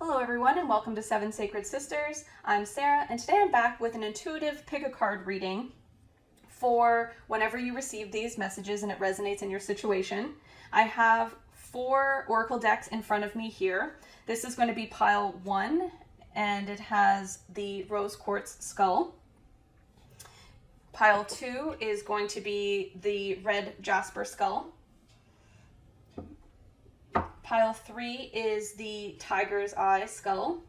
Hello everyone and welcome to Seven Sacred Sisters. I'm Sarah and today I'm back with an intuitive pick a card reading for whenever you receive these messages and it resonates in your situation. I have 4 oracle decks in front of me here. This is going to be pile 1 and it has the rose quartz skull. Pile 2 is going to be the red Jasper skull. Pile 3 is the tiger's eye skull.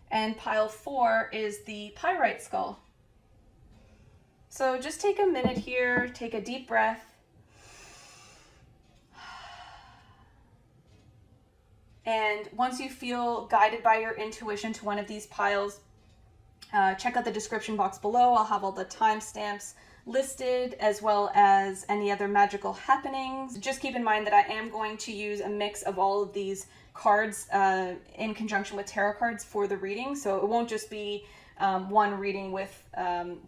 And pile 4 is the pyrite skull. So just take a minute here, take a deep breath. And once you feel guided by your intuition to one of these piles, check out the description box below. I'll have all the timestamps listed as well as any other magical happenings. Just keep in mind that I am going to use a mix of all of these cards in conjunction with tarot cards for the reading. So it won't just be one reading with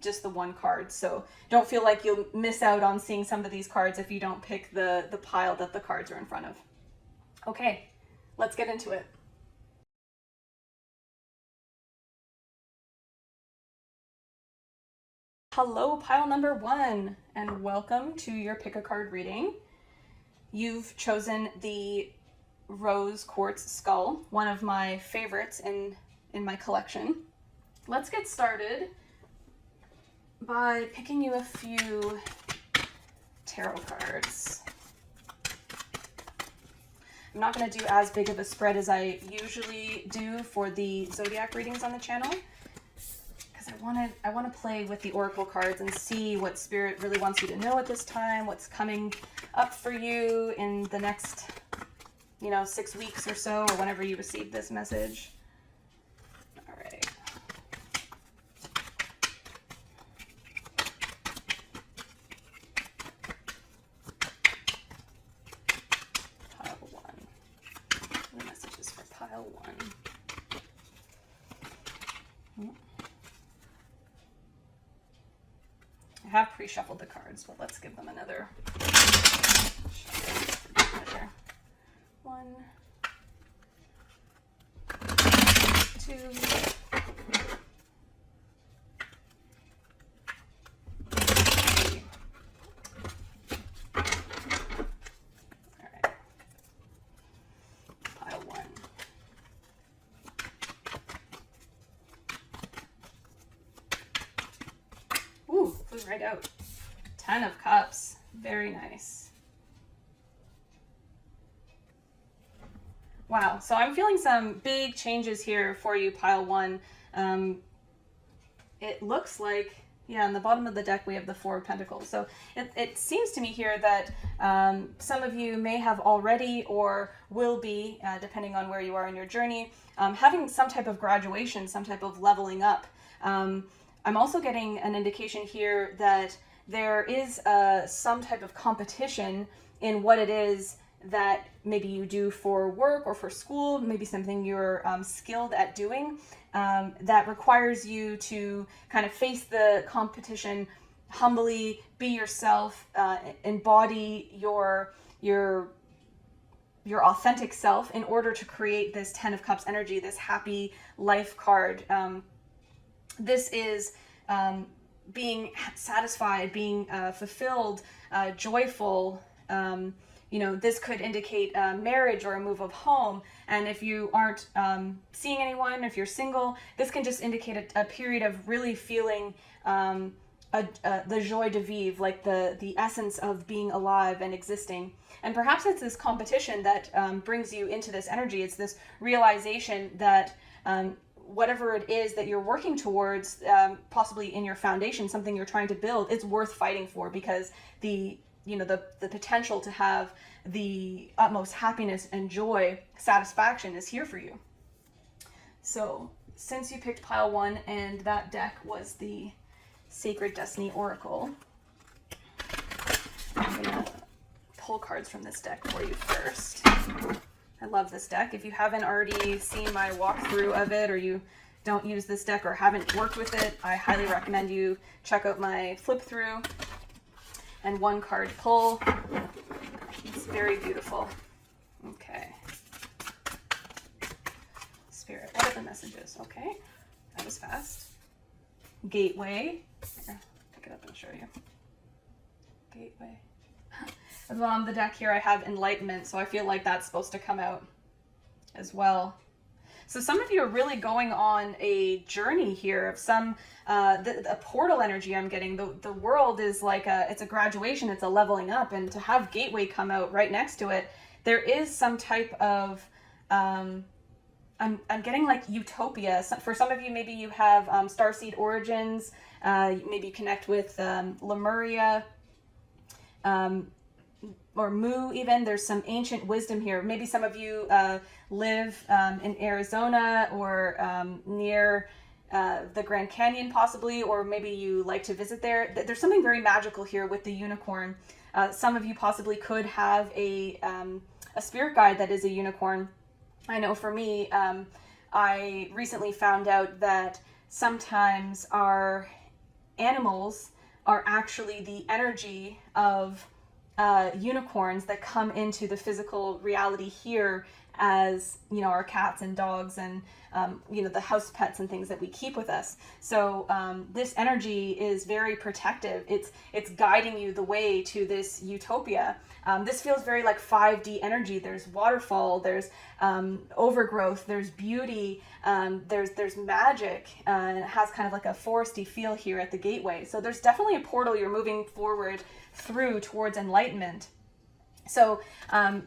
just the one card. So don't feel like you'll miss out on seeing some of these cards if you don't pick the pile that the cards are in front of. Okay, let's get into it. Hello, pile number 1, and welcome to your pick a card reading. You've chosen the rose quartz skull, one of my favorites in my collection. Let's get started by picking you a few tarot cards. I'm not going to do as big of a spread as I usually do for the zodiac readings on the channel, I want to play with the oracle cards and see what spirit really wants you to know at this time, what's coming up for you in the next, 6 weeks or so, or whenever you receive this message. All right. Pile 1. The messages for pile 1. I have pre-shuffled the cards, but let's give them another shuffle for good measure. 1, 2, 3. All right. Pile 1. Ooh, flew right out. 10 of Cups. Very nice. Wow, so I'm feeling some big changes here for you, pile 1. It looks like, on the bottom of the deck we have the 4 of Pentacles. So it seems to me here that some of you may have already or will be, depending on where you are in your journey, having some type of graduation, some type of leveling up. I'm also getting an indication here that there is some type of competition in what it is that maybe you do for work or for school, maybe something you're skilled at doing, that requires you to kind of face the competition humbly, be yourself, embody your authentic self in order to create this 10 of Cups energy, this happy life card. This is being satisfied, being fulfilled, joyful. This could indicate a marriage or a move of home. And if you aren't seeing anyone, if you're single, this can just indicate a period of really feeling the joie de vivre, like the essence of being alive and existing. And perhaps it's this competition that brings you into this energy. It's this realization that whatever it is that you're working towards, possibly in your foundation, something you're trying to build, it's worth fighting for, because the potential to have the utmost happiness and joy, satisfaction is here for you. So since you picked pile 1 and that deck was the Sacred Destiny Oracle, I'm gonna pull cards from this deck for you first. I love this deck. If you haven't already seen my walkthrough of it, or you don't use this deck or haven't worked with it, I highly recommend you check out my flip through and 1 card pull. It's very beautiful. Okay. the messages. Okay, that was fast. Gateway. Here, pick it up and show you. Gateway. At the bottom of the deck here I have enlightenment, so I feel like that's supposed to come out as well. So some of you are really going on a journey here of some, the portal energy I'm getting. The world is like it's a graduation, it's a leveling up, and to have gateway come out right next to it, there is some type of, I'm getting like utopia. For some of you, maybe you have starseed origins, maybe you connect with Lemuria, or Mu even. There's some ancient wisdom here. Maybe some of you live in Arizona or near the Grand Canyon possibly, or maybe you like to visit there. There's something very magical here with the unicorn. Some of you possibly could have a spirit guide that is a unicorn. I know for me, I recently found out that sometimes our animals are actually the energy of unicorns that come into the physical reality here as, you know, our cats and dogs and, you know, the house pets and things that we keep with us. So this energy is very protective. It's guiding you the way to this utopia. This feels very like 5D energy. There's waterfall, there's overgrowth, there's beauty, there's magic, and it has kind of like a foresty feel here at the gateway. So there's definitely a portal you're moving forward through towards enlightenment. So now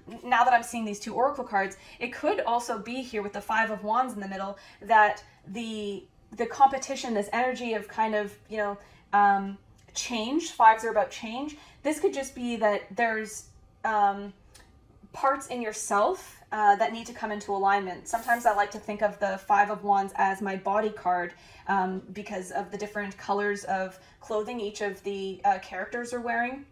that I'm seeing these two oracle cards, it could also be here with the Five of Wands in the middle that the competition, this energy of kind of, you know, change. Fives are about change. This could just be that there's parts in yourself that need to come into alignment. Sometimes I like to think of the Five of Wands as my body card because of the different colors of clothing each of the characters are wearing.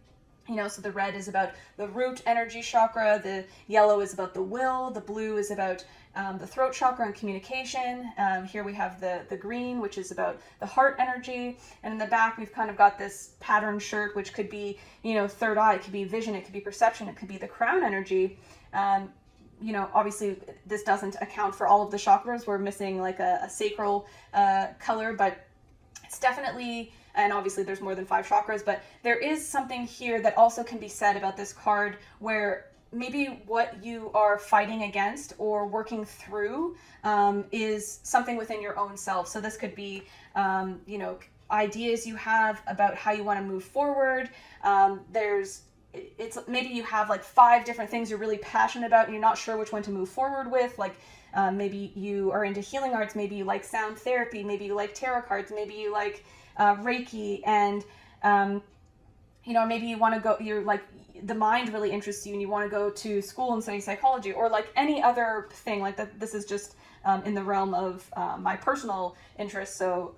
You know, so the red is about the root energy chakra, the yellow is about the will, the blue is about the throat chakra and communication. Here we have the green, which is about the heart energy. And in the back, we've kind of got this patterned shirt, which could be, you know, third eye, it could be vision, it could be perception, it could be the crown energy. You know, obviously this doesn't account for all of the chakras. We're missing like a sacral color, but it's definitely, and obviously there's more than 5 chakras, but there is something here that also can be said about this card where maybe what you are fighting against or working through is something within your own self. So this could be, you know, ideas you have about how you want to move forward. It's maybe you have like 5 different things you're really passionate about and you're not sure which one to move forward with. Like maybe you are into healing arts, maybe you like sound therapy, maybe you like tarot cards, maybe you like Reiki, and you know, maybe you want to go, you're like, the mind really interests you and you want to go to school and study psychology, or like any other thing like that. This is just in the realm of my personal interest, so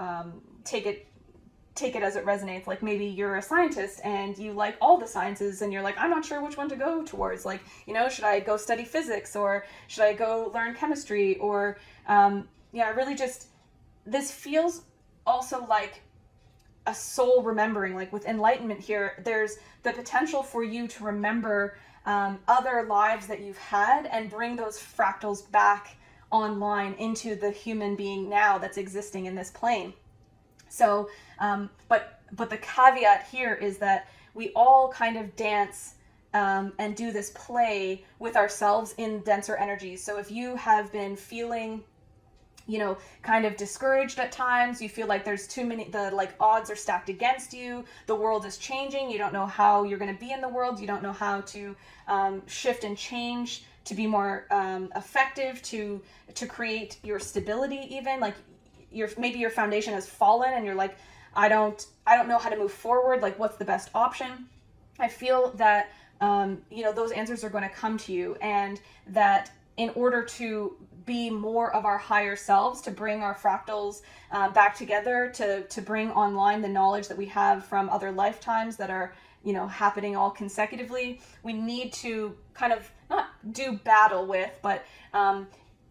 take it as it resonates. Like maybe you're a scientist and you like all the sciences and you're like, I'm not sure which one to go towards. Like, you know, should I go study physics or should I go learn chemistry? Or yeah, really just, this feels also like a soul remembering. Like with enlightenment here, there's the potential for you to remember other lives that you've had and bring those fractals back online into the human being now that's existing in this plane. So, but the caveat here is that we all kind of dance and do this play with ourselves in denser energies. So if you have been feeling, you know, kind of discouraged at times, you feel like there's too many, the like odds are stacked against you, the world is changing, you don't know how you're going to be in the world, you don't know how to shift and change to be more effective, to create your stability even, like maybe your foundation has fallen and you're like, I don't know how to move forward, like what's the best option? I feel that you know, those answers are going to come to you, and that in order to be more of our higher selves, to bring our fractals back together, to bring online the knowledge that we have from other lifetimes that are, you know, happening all consecutively, we need to kind of not do battle with, but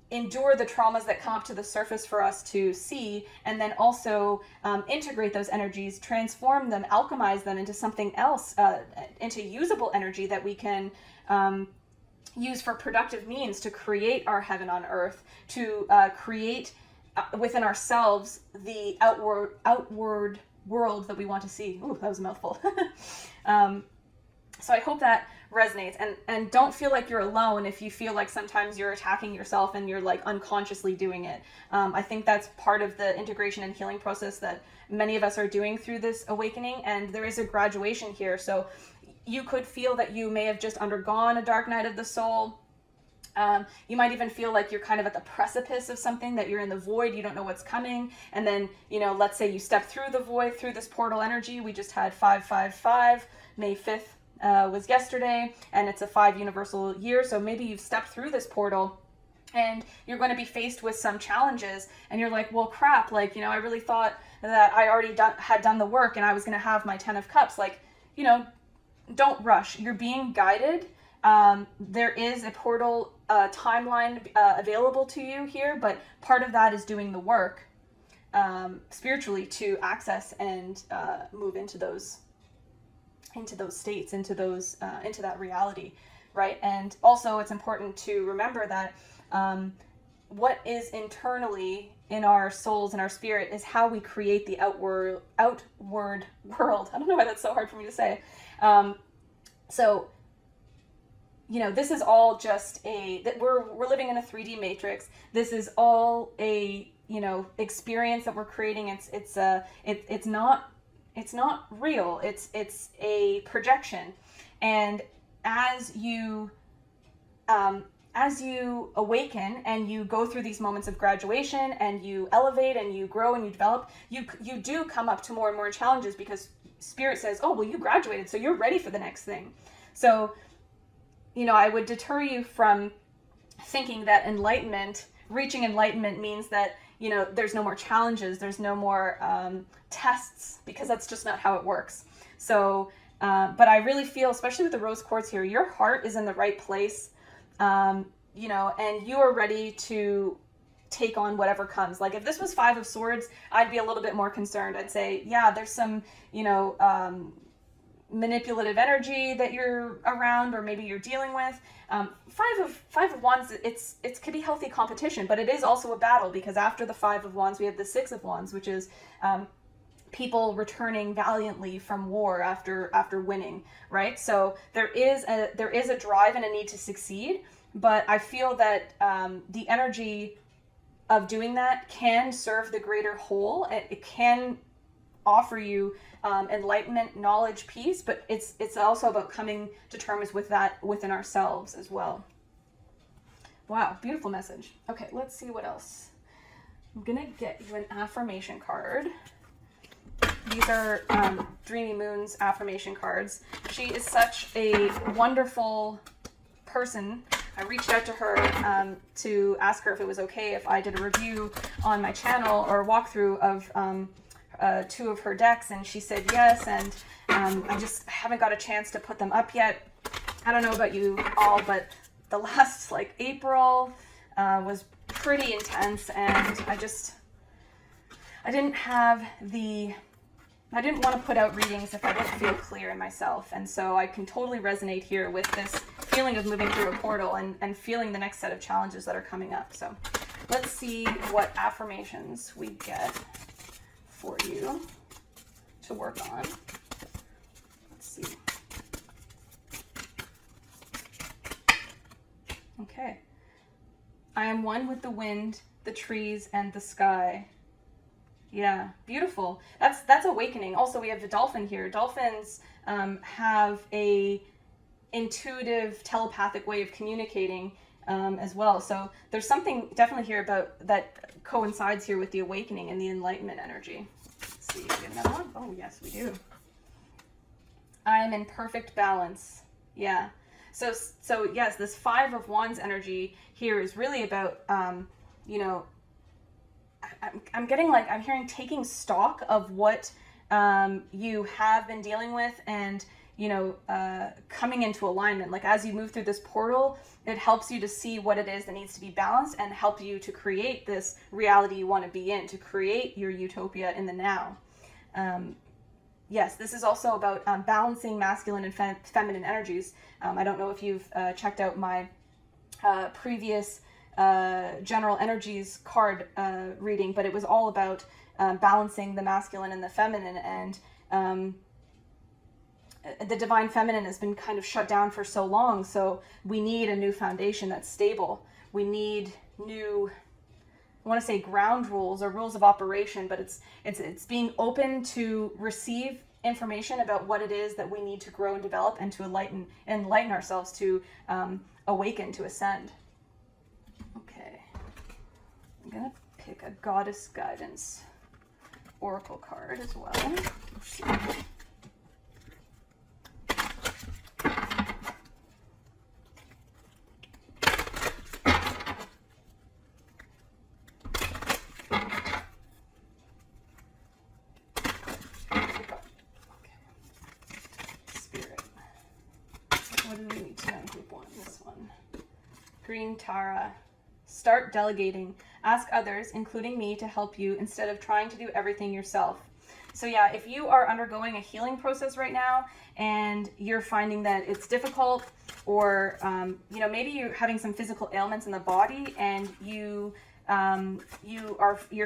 endure the traumas that come up to the surface for us to see, and then also integrate those energies, transform them, alchemize them into something else, into usable energy that we can use for productive means to create our heaven on earth, to create within ourselves the outward world that we want to see. Ooh, that was a mouthful. So I hope that resonates, and don't feel like you're alone if you feel like sometimes you're attacking yourself and you're like unconsciously doing it. I think that's part of the integration and healing process that many of us are doing through this awakening, and there is a graduation here. So you could feel that you may have just undergone a dark night of the soul. You might even feel like you're kind of at the precipice of something, that you're in the void, you don't know what's coming. And then, you know, let's say you step through the void, through this portal energy. We just had 555, May 5th was yesterday, and it's a 5 universal year. So maybe you've stepped through this portal and you're going to be faced with some challenges, and you're like, well, crap, like, you know, I really thought that I already had done the work and I was going to have my 10 of Cups. Like, you know, don't rush. You're being guided. There is a portal timeline available to you here, but part of that is doing the work spiritually to access and move into those states, into that reality, right? And also, it's important to remember that what is internally in our souls and our spirit is how we create the outward world. I don't know why that's so hard for me to say. So, you know, this is all just that we're living in a 3D matrix. This is all a, you know, experience that we're creating. It's not real. It's a projection. And as you awaken and you go through these moments of graduation and you elevate and you grow and you develop, you do come up to more and more challenges, because Spirit says, oh, well, you graduated, so you're ready for the next thing. So, you know, I would deter you from thinking that reaching enlightenment means that, you know, there's no more challenges, there's no more tests, because that's just not how it works. So, but I really feel, especially with the rose quartz here, your heart is in the right place, you know, and you are ready to take on whatever comes. Like, if this was 5 of Swords, I'd be a little bit more concerned. I'd say, yeah, there's some, you know, manipulative energy that you're around, or maybe you're dealing with. 5 of Wands, it could be healthy competition, but it is also a battle, because after the 5 of Wands, we have the 6 of Wands, which is people returning valiantly from war after winning, right? So there is a drive and a need to succeed, but I feel that the energy of doing that can serve the greater whole. It can offer you enlightenment, knowledge, peace, but it's also about coming to terms with that within ourselves as well. Wow, beautiful message. Okay, let's see what else. I'm gonna get you an affirmation card. These are Dreamy Moon's affirmation cards. She is such a wonderful person. I reached out to her to ask her if it was okay if I did a review on my channel or a walkthrough of 2 of her decks, and she said yes, and I just haven't got a chance to put them up yet. I don't know about you all, but the last, like, April was pretty intense, and I didn't want to put out readings if I didn't feel clear in myself, and so I can totally resonate here with this feeling of moving through a portal and feeling the next set of challenges that are coming up. So let's see what affirmations we get for you to work on. Let's see. Okay. I am one with the wind, the trees, and the sky. Yeah, beautiful. That's awakening. Also, we have the dolphin here. Dolphins have a intuitive, telepathic way of communicating as well. So there's something definitely here about that coincides here with the awakening and the enlightenment energy. Let's see, we get another one. Oh yes, we do. I am in perfect balance. Yeah. So yes, this 5 of Wands energy here is really about you know, I'm hearing taking stock of what you have been dealing with, and, you know, coming into alignment. Like, as you move through this portal, it helps you to see what it is that needs to be balanced and help you to create this reality you want to be in, to create your utopia in the now. Yes, this is also about balancing masculine and feminine energies. I don't know if you've checked out my previous general energies card reading, but it was all about balancing the masculine and the feminine, and the divine feminine has been kind of shut down for so long, so we need a new foundation that's stable. We need new, I want to say ground rules or rules of operation, but it's being open to receive information about what it is that we need to grow and develop, and to enlighten ourselves, to awaken, to ascend. Okay, I'm gonna pick a goddess guidance oracle card as well. Let's see. What do we need tonight? Group 1, this one. Green Tara. Start delegating. Ask others, including me, to help you instead of trying to do everything yourself. So yeah, if you are undergoing a healing process right now and you're finding that it's difficult, or maybe you're having some physical ailments in the body, and you're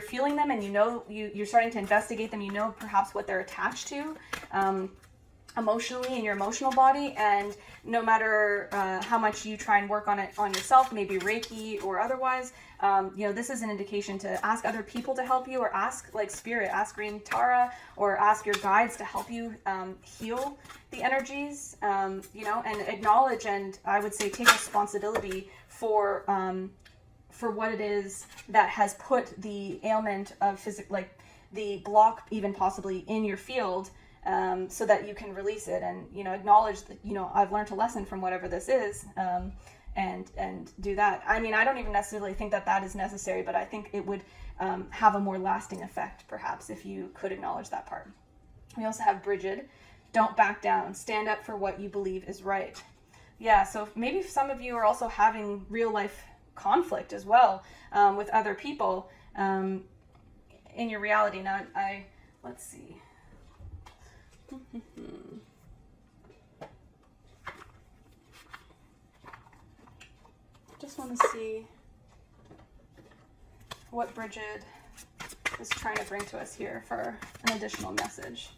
feeling them, and you're starting to investigate them, perhaps what they're attached to emotionally in your emotional body, and no matter how much you try and work on it on yourself, maybe Reiki or otherwise, this is an indication to ask other people to help you, or ask Spirit, ask Green Tara, or ask your guides to help you heal the energies, and acknowledge, and I would say take responsibility for what it is that has put the ailment of the block, even possibly in your field, so that you can release it, and acknowledge that I've learned a lesson from whatever this is, and do that. I mean, I don't even necessarily think that is necessary, but I think it would have a more lasting effect, perhaps, if you could acknowledge that part. We also have Brigit. Don't back down. Stand up for what you believe is right. Yeah, so maybe some of you are also having real life conflict as well, with other people in your reality. Now, let's see. Just want to see what Brigit is trying to bring to us here for an additional message.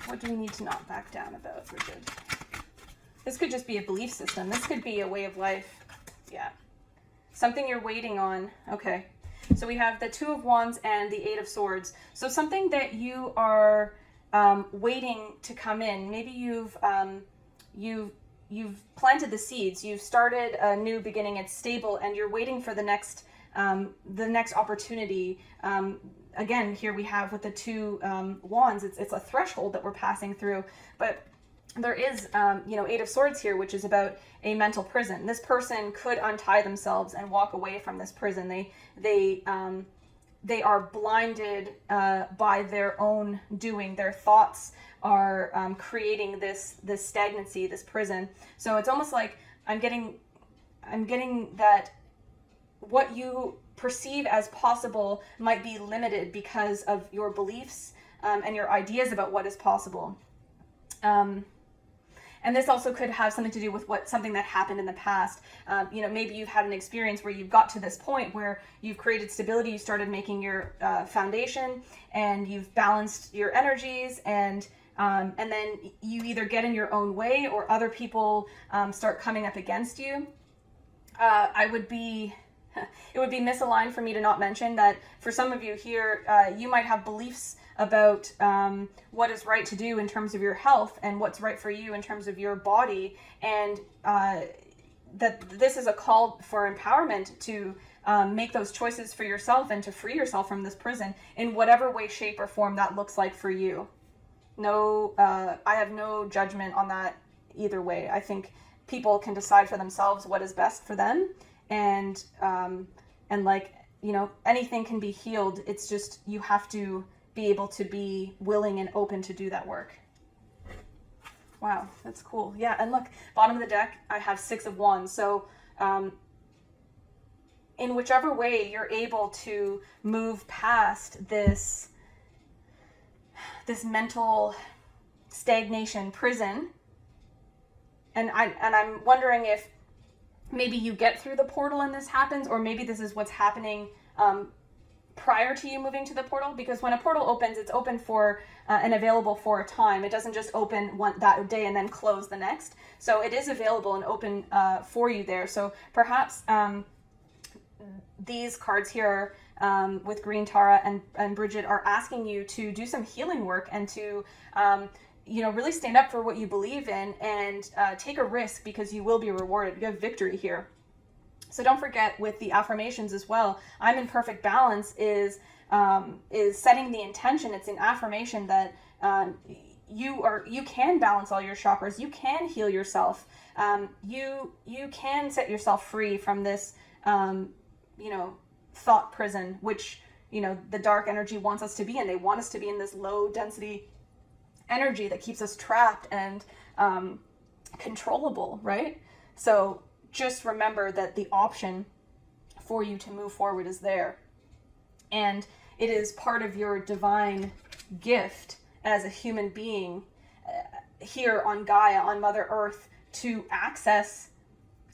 What do we need to not back down about, Brigit? This could just be a belief system. This could be a way of life. Yeah. Something you're waiting on. Okay. So we have the Two of Wands and the Eight of Swords. So something that you are waiting to come in. Maybe you've planted the seeds. You've started a new beginning. It's stable, and you're waiting for the next opportunity. Again, here we have with the Two Wands. It's a threshold that we're passing through, but there is Eight of Swords here, which is about a mental prison. This person could untie themselves and walk away from this prison. They are blinded by their own doing. Their thoughts are creating this stagnancy, this prison. So it's almost like I'm getting that what you perceive as possible might be limited because of your beliefs and your ideas about what is possible. And this also could have something to do with something that happened in the past. Maybe you've had an experience where you've got to this point where you've created stability, you started making your foundation, and you've balanced your energies, and then you either get in your own way or other people start coming up against you. It would be misaligned for me to not mention that for some of you here, you might have beliefs about what is right to do in terms of your health and what's right for you in terms of your body, and that this is a call for empowerment to make those choices for yourself and to free yourself from this prison in whatever way, shape, or form that looks like for you. No, I have no judgment on that either way. I think people can decide for themselves what is best for them, and anything can be healed. It's just you have to be able to be willing and open to do that work. Wow, that's cool. Yeah, and look, bottom of the deck, I have Six of Wands. So in whichever way you're able to move past this mental stagnation prison, and I'm wondering if maybe you get through the portal and this happens, or maybe this is what's happening prior to you moving to the portal, because when a portal opens, it's open for and available for a time. It doesn't just open that day and then close the next. So it is available and open for you there. So perhaps these cards here with Green Tara and Brigit are asking you to do some healing work and to really stand up for what you believe in and take a risk, because you will be rewarded. You have victory here. So don't forget with the affirmations as well. I'm in perfect balance is setting the intention. It's an affirmation that you can balance all your chakras. You can heal yourself. You can set yourself free from this thought prison, which the dark energy wants us to be in. They want us to be in this low density energy that keeps us trapped and controllable, right? So just remember that the option for you to move forward is there. And it is part of your divine gift as a human being here on Gaia, on Mother Earth, to access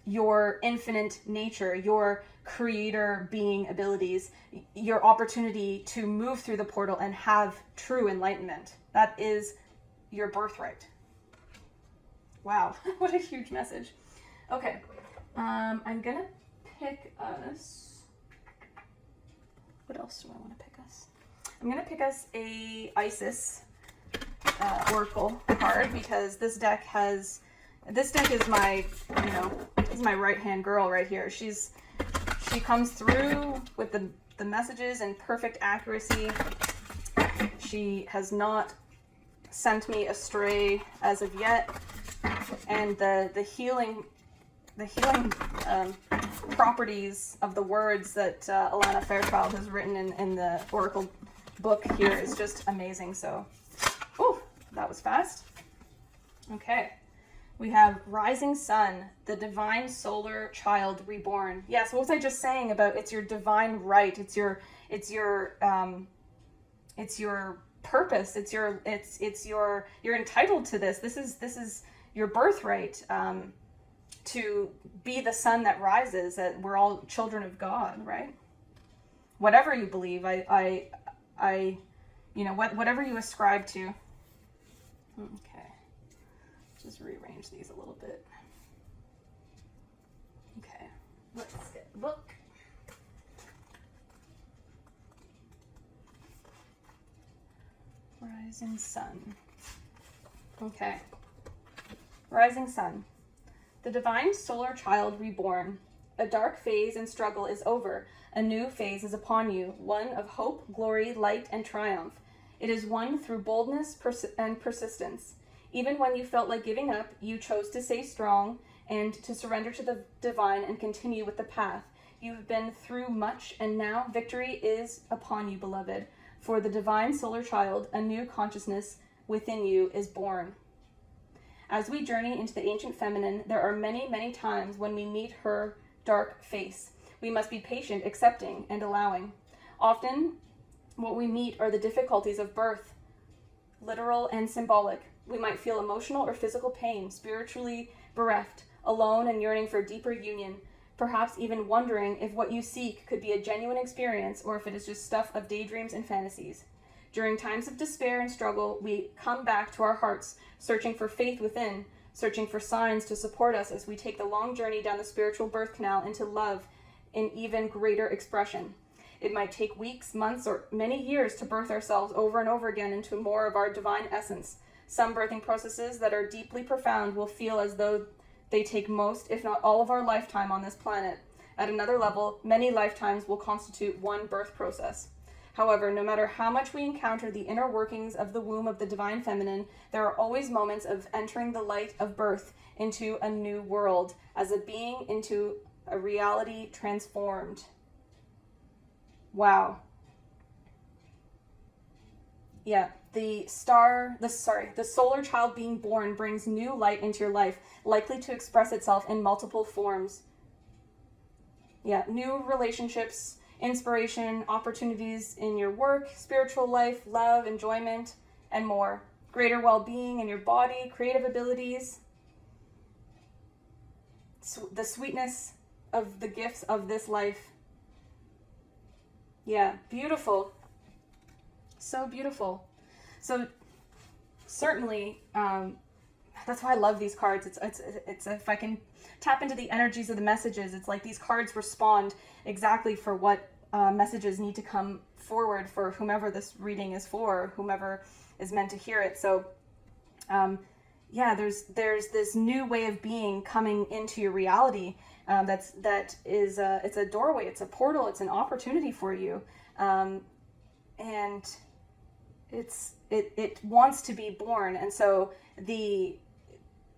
your infinite nature, your creator being abilities, your opportunity to move through the portal and have true enlightenment. That is your birthright. Wow, what a huge message. Okay. I'm gonna pick us. What else do I want to pick us? I'm gonna pick us a Isis Oracle card, because this deck is my is my right hand girl right here. She comes through with the messages in perfect accuracy. She has not sent me astray as of yet, and the healing properties of the words that Alana Fairchild has written in the Oracle book here is just amazing. So, that was fast. Okay, we have Rising Sun, the divine solar child reborn. Yeah, so what was I just saying about it's your divine right? It's your purpose. You're entitled to this. This is your birthright. To be the sun that rises, that we're all children of God, right? Whatever you believe, whatever you ascribe to. Okay, just rearrange these a little bit. Okay, let's get the book. Rising Sun. Okay, Rising Sun. The divine solar child reborn. A dark phase and struggle is over. A new phase is upon you, one of hope, glory, light, and triumph. It is won through boldness and persistence. Even when you felt like giving up, you chose to stay strong and to surrender to the divine and continue with the path. You've been through much, and now victory is upon you, beloved. For the divine solar child, a new consciousness within you is born. As we journey into the ancient feminine, there are many, many times when we meet her dark face. We must be patient, accepting, and allowing. Often, what we meet are the difficulties of birth, literal and symbolic. We might feel emotional or physical pain, spiritually bereft, alone and yearning for deeper union, perhaps even wondering if what you seek could be a genuine experience or if it is just stuff of daydreams and fantasies. During times of despair and struggle, we come back to our hearts, searching for faith within, searching for signs to support us as we take the long journey down the spiritual birth canal into love in even greater expression. It might take weeks, months, or many years to birth ourselves over and over again into more of our divine essence. Some birthing processes that are deeply profound will feel as though they take most, if not all, of our lifetime on this planet. At another level, many lifetimes will constitute one birth process. However, no matter how much we encounter the inner workings of the womb of the divine feminine, there are always moments of entering the light of birth into a new world, as a being into a reality transformed. Wow. Yeah, the solar child being born brings new light into your life, likely to express itself in multiple forms. Yeah, new relationships, inspiration, opportunities in your work, spiritual life, love, enjoyment, and more. Greater well-being in your body, creative abilities. the sweetness of the gifts of this life. Yeah, beautiful. So beautiful. So certainly, that's why I love these cards. It's if I can tap into the energies of the messages, it's like these cards respond exactly for what messages need to come forward for whomever this reading is for, whomever is meant to hear it. So yeah, there's this new way of being coming into your reality. That is it's a doorway, it's a portal, it's an opportunity for you, and it wants to be born. And so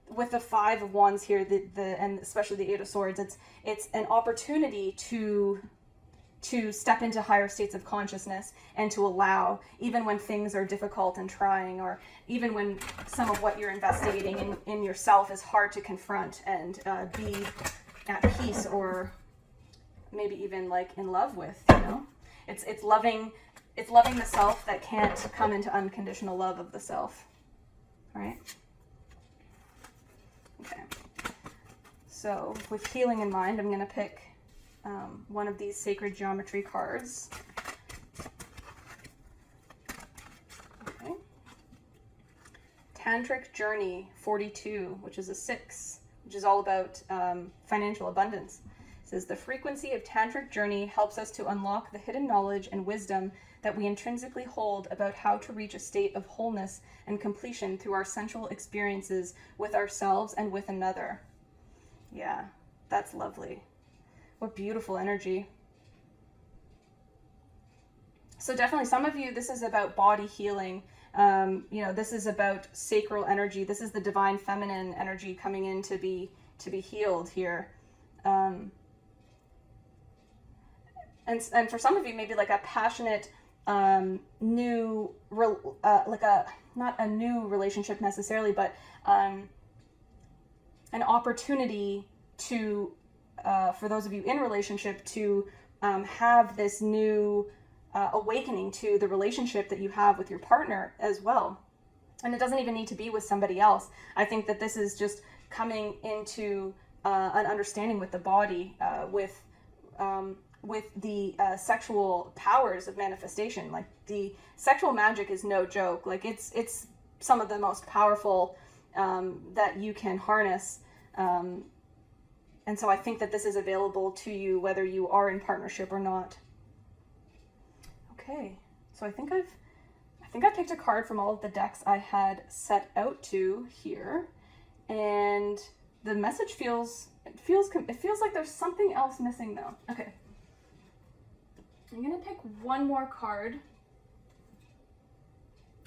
with the Five of Wands here, and especially the Eight of Swords, it's an opportunity to step into higher states of consciousness and to allow, even when things are difficult and trying, or even when some of what you're investigating in yourself is hard to confront and be at peace, or maybe even like in love with, you know. It's loving the self that can't come into unconditional love of the self. All right? Okay. So with healing in mind, I'm going to pick one of these sacred geometry cards. Okay. Tantric Journey 42, which is a 6, which is all about financial abundance. It says, the frequency of Tantric Journey helps us to unlock the hidden knowledge and wisdom that we intrinsically hold about how to reach a state of wholeness and completion through our sensual experiences with ourselves and with another. Yeah, that's lovely. What beautiful energy. So definitely some of you, this is about body healing. You know, this is about sacral energy. This is the divine feminine energy coming in to be healed here. And for some of you, maybe like a passionate, new, not a new relationship necessarily, but an opportunity to, for those of you in relationship, to have this new awakening to the relationship that you have with your partner as well. And it doesn't even need to be with somebody else. I think that this is just coming into an understanding with the body, with the sexual powers of manifestation. Like, the sexual magic is no joke. Like, it's some of the most powerful that you can harness. And so I think that this is available to you whether you are in partnership or not. Okay, so I think I picked a card from all of the decks I had set out to here, and the message feels like there's something else missing though. Okay, I'm gonna pick one more card.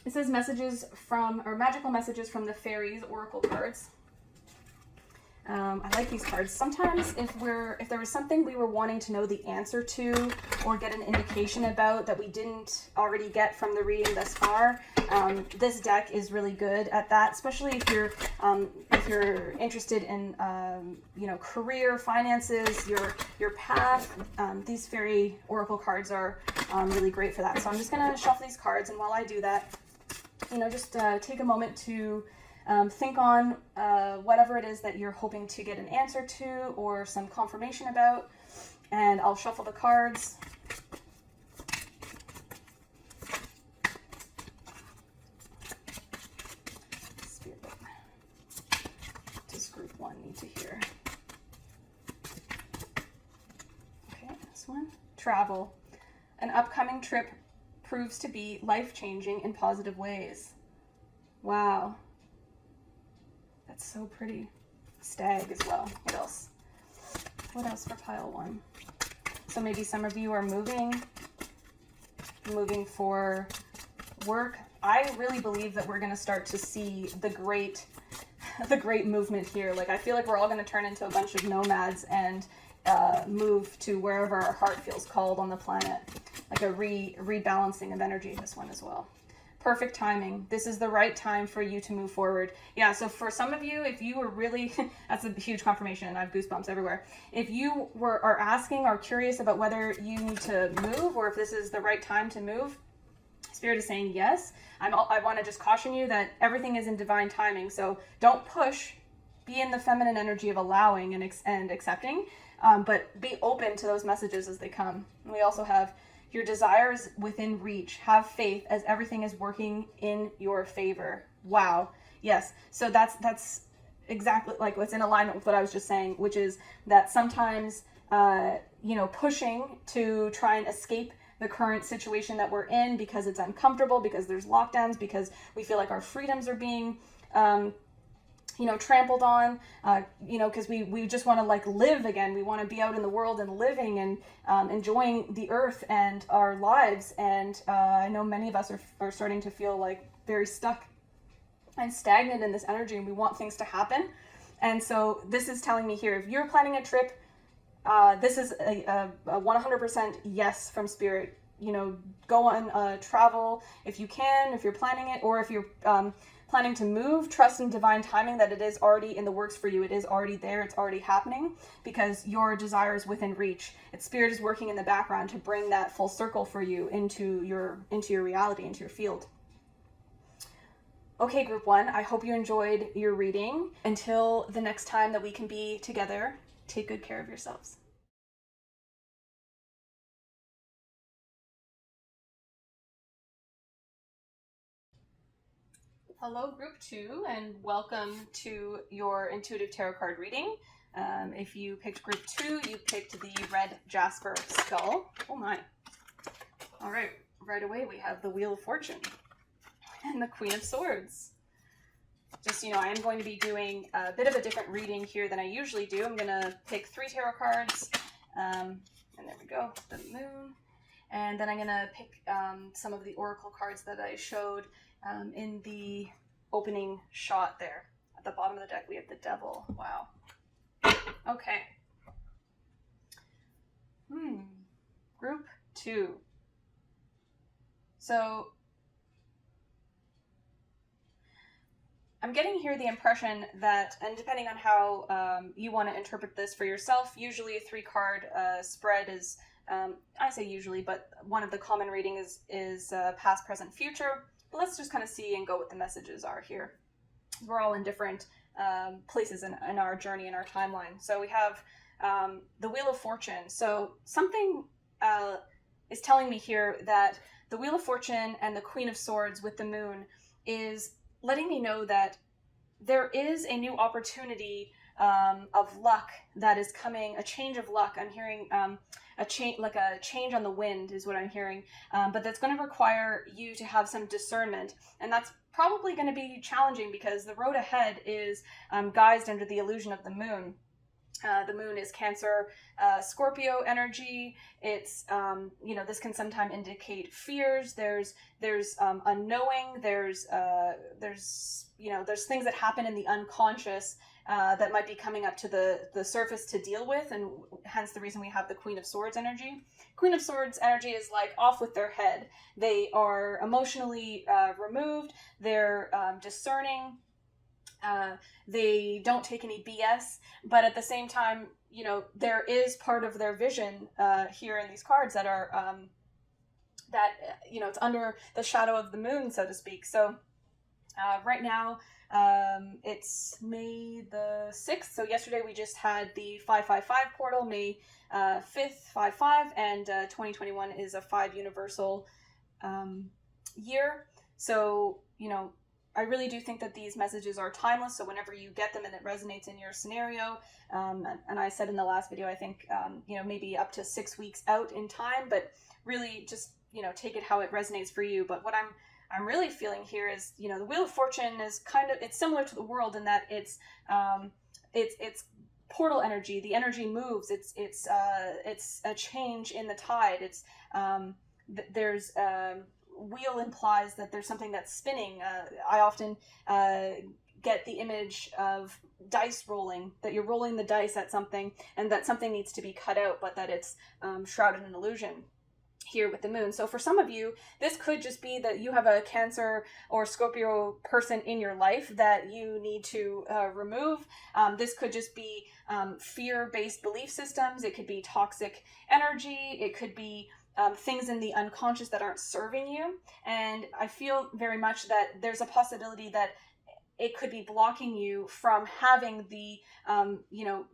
It says magical messages from the fairies oracle cards. I like these cards. Sometimes if there was something we were wanting to know the answer to or get an indication about that we didn't already get from the reading thus far, this deck is really good at that, especially if you're interested in career, finances, your path. These fairy oracle cards are really great for that. So I'm just gonna shuffle these cards, and while I do that, just take a moment to think on whatever it is that you're hoping to get an answer to or some confirmation about, and I'll shuffle the cards. Spirit, does group 1 need to hear? Okay, this one. Travel. An upcoming trip proves to be life-changing in positive ways. Wow. That's so pretty. Stag as well. What else? What else for pile 1? So maybe some of you are moving for work. I really believe that we're going to start to see the great movement here. Like, I feel like we're all going to turn into a bunch of nomads and move to wherever our heart feels called on the planet. Like a rebalancing of energy, this one as well. Perfect timing. This is the right time for you to move forward. Yeah, so for some of you, if you were really, that's a huge confirmation, I have goosebumps everywhere. If you are asking or curious about whether you need to move or if this is the right time to move, Spirit is saying yes. I want to just caution you that everything is in divine timing, so don't push be in the feminine energy of allowing and accepting, but be open to those messages as they come. And we also have your desires within reach. Have faith as everything is working in your favor. Wow. Yes. So that's exactly like what's in alignment with what I was just saying, which is that sometimes, pushing to try and escape the current situation that we're in because it's uncomfortable, because there's lockdowns, because we feel like our freedoms are being, trampled on, because we just want to like live again. We want to be out in the world and living and enjoying the earth and our lives. And I know many of us are starting to feel like very stuck and stagnant in this energy, and we want things to happen. And so this is telling me here, if you're planning a trip, this is a 100% yes from Spirit. Go on travel if you can, if you're planning it, or if you're planning to move, trust in divine timing that it is already in the works for you. It is already there. It's already happening because your desire is within reach. Spirit is working in the background to bring that full circle for you into your reality, into your field. Okay, group 1, I hope you enjoyed your reading. Until the next time that we can be together, take good care of yourselves. Hello, group 2, and welcome to your intuitive tarot card reading. If you picked group 2, you picked the red Jasper skull. Oh my. All right, right away we have the Wheel of Fortune and the Queen of Swords. Just, I am going to be doing a bit of a different reading here than I usually do. I'm going to pick 3 tarot cards, and there we go, the moon. And then I'm going to pick some of the oracle cards that I showed in the opening shot there. At the bottom of the deck, we have the Devil. Wow. Okay. Group 2. So I'm getting here the impression that, and depending on how you want to interpret this for yourself, usually a 3-card spread is, I say usually, but one of the common readings is past, present, future. But let's just kind of see and go what the messages are here. We're all in different places in our journey, in our timeline. So we have the Wheel of Fortune. So something is telling me here that the Wheel of Fortune and the Queen of Swords with the moon is letting me know that there is a new opportunity of luck that is coming, a change of luck. I'm hearing a change on the wind is what I'm hearing, but that's going to require you to have some discernment, and that's probably going to be challenging because the road ahead is guised under the illusion of the moon. The moon is Cancer, Scorpio energy. It's, this can sometimes indicate fears. There's unknowing. There's things that happen in the unconscious that might be coming up to the surface to deal with, and hence the reason we have the Queen of Swords energy. Queen of Swords energy is like off with their head. They are emotionally removed. They're discerning. They don't take any BS, but at the same time, there is part of their vision here in these cards that are it's under the shadow of the moon, so to speak. So right now it's May the 6th. So yesterday we just had the 555 portal, May 5th, 5/5, and 2021 is a 5 universal year. So I really do think that these messages are timeless, so whenever you get them and it resonates in your scenario, and I said in the last video, I think, maybe up to 6 weeks out in time, but really just, take it how it resonates for you. But what I'm really feeling here is, the Wheel of Fortune is it's similar to the world in that it's portal energy. The energy moves. It's a change in the tide. It's, there's, wheel implies that there's something that's spinning. I often get the image of dice rolling, that you're rolling the dice at something and that something needs to be cut out, but that it's shrouded in illusion here with the moon. So for some of you, this could just be that you have a Cancer or Scorpio person in your life that you need to remove. This could just be fear-based belief systems. It could be toxic energy. It could be things in the unconscious that aren't serving you. And I feel very much that there's a possibility that it could be blocking you from having the,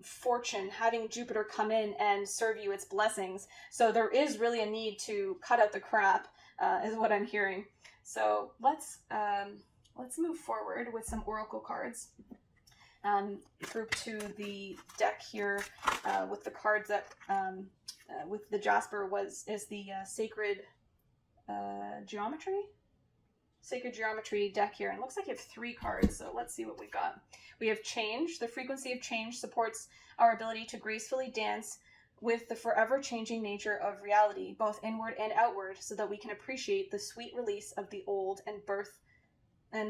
fortune, having Jupiter come in and serve you its blessings. So there is really a need to cut out the crap, is what I'm hearing. So let's move forward with some oracle cards. Group to the deck here with the cards that with the Jasper is the sacred geometry deck here, and it looks like you have 3 cards, so let's see what we got. We have change. The frequency of change supports our ability to gracefully dance with the forever changing nature of reality, both inward and outward, so that we can appreciate the sweet release of the old and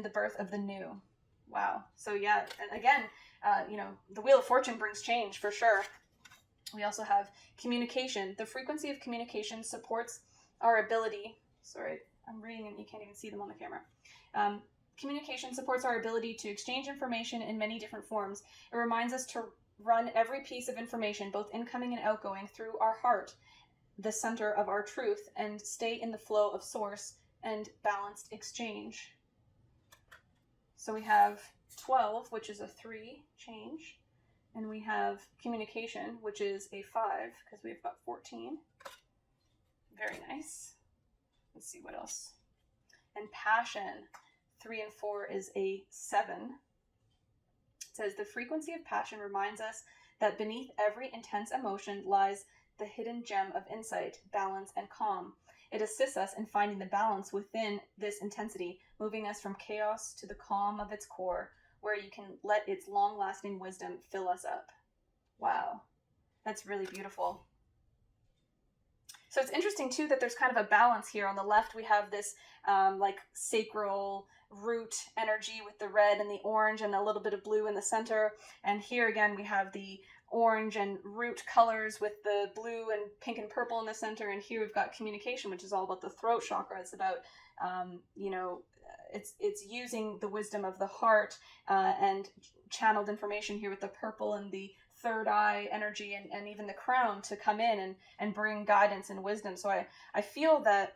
the birth of the new. Wow. So yeah, and again, the Wheel of Fortune brings change for sure. We also have communication. The frequency of communication supports our ability. Sorry, I'm reading and you can't even see them on the camera. Communication supports our ability to exchange information in many different forms. It reminds us to run every piece of information, both incoming and outgoing, through our heart, the center of our truth, and stay in the flow of source and balanced exchange. So we have 12, which is a 3 change, and we have communication, which is a 5, because we've got 14. Very nice. Let's see what else. And passion, 3 and 4 is a 7. It says the frequency of passion reminds us that beneath every intense emotion lies the hidden gem of insight, balance, and calm. It assists us in finding the balance within this intensity, moving us from chaos to the calm of its core, where you can let its long-lasting wisdom fill us up. Wow, that's really beautiful. So it's interesting, too, that there's kind of a balance here. On the left, we have this sacral root energy with the red and the orange and a little bit of blue in the center. And here, again, we have the orange and root colors with the blue and pink and purple in the center. And here we've got communication, which is all about the throat chakra. It's about, it's using the wisdom of the heart and channeled information here with the purple and the third eye energy and even the crown to come in and bring guidance and wisdom. So I feel that,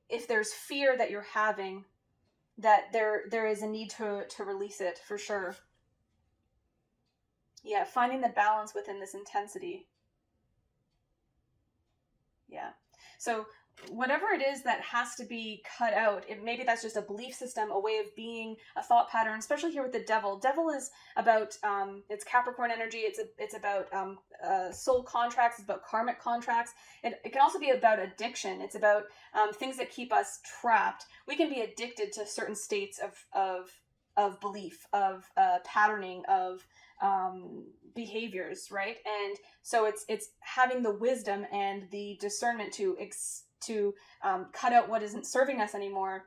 if there's fear that you're having, that there is a need to release it for sure. Yeah, finding the balance within this intensity. Yeah. So whatever it is that has to be cut out, maybe that's just a belief system, a way of being, a thought pattern, especially here with the devil. Devil is about, it's Capricorn energy, it's about soul contracts, it's about karmic contracts. It can also be about addiction. It's about things that keep us trapped. We can be addicted to certain states of belief, of patterning, of behaviors, right? And so it's having the wisdom and the discernment to cut out what isn't serving us anymore.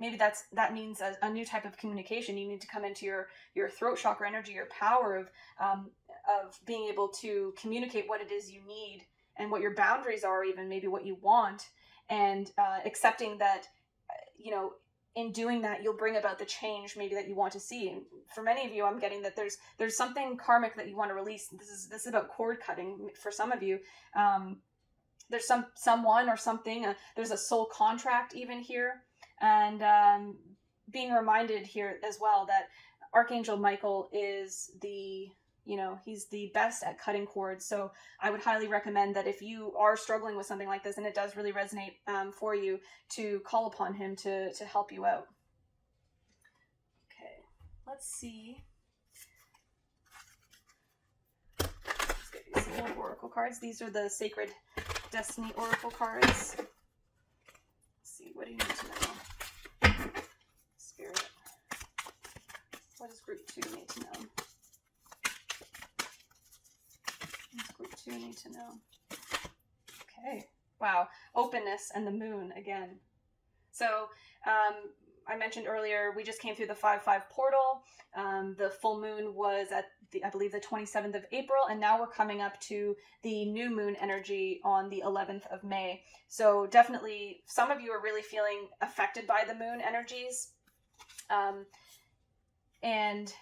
Maybe that means a new type of communication. You need to come into your throat chakra energy, your power of being able to communicate what it is you need and what your boundaries are, even maybe what you want, and accepting that, in doing that, you'll bring about the change maybe that you want to see. And for many of you, I'm getting that there's something karmic that you want to release. This is about cord cutting for some of you. There's someone or something. There's a soul contract even here, and being reminded here as well that Archangel Michael is he's the best at cutting cords. So I would highly recommend that if you are struggling with something like this and it does really resonate for you, to call upon him to help you out. Okay, let's see. Let's get these little oracle cards. These are the Sacred Destiny oracle cards. Let's see, what do you need to know? Spirit. What does group 2 need to know? Group 2 need to know. Okay. Wow. Openness and the moon again. So I mentioned earlier, we just came through the 5-5 portal. The full moon was at I believe the 27th of April, and now we're coming up to the new moon energy on the 11th of May. So definitely some of you are really feeling affected by the moon energies. And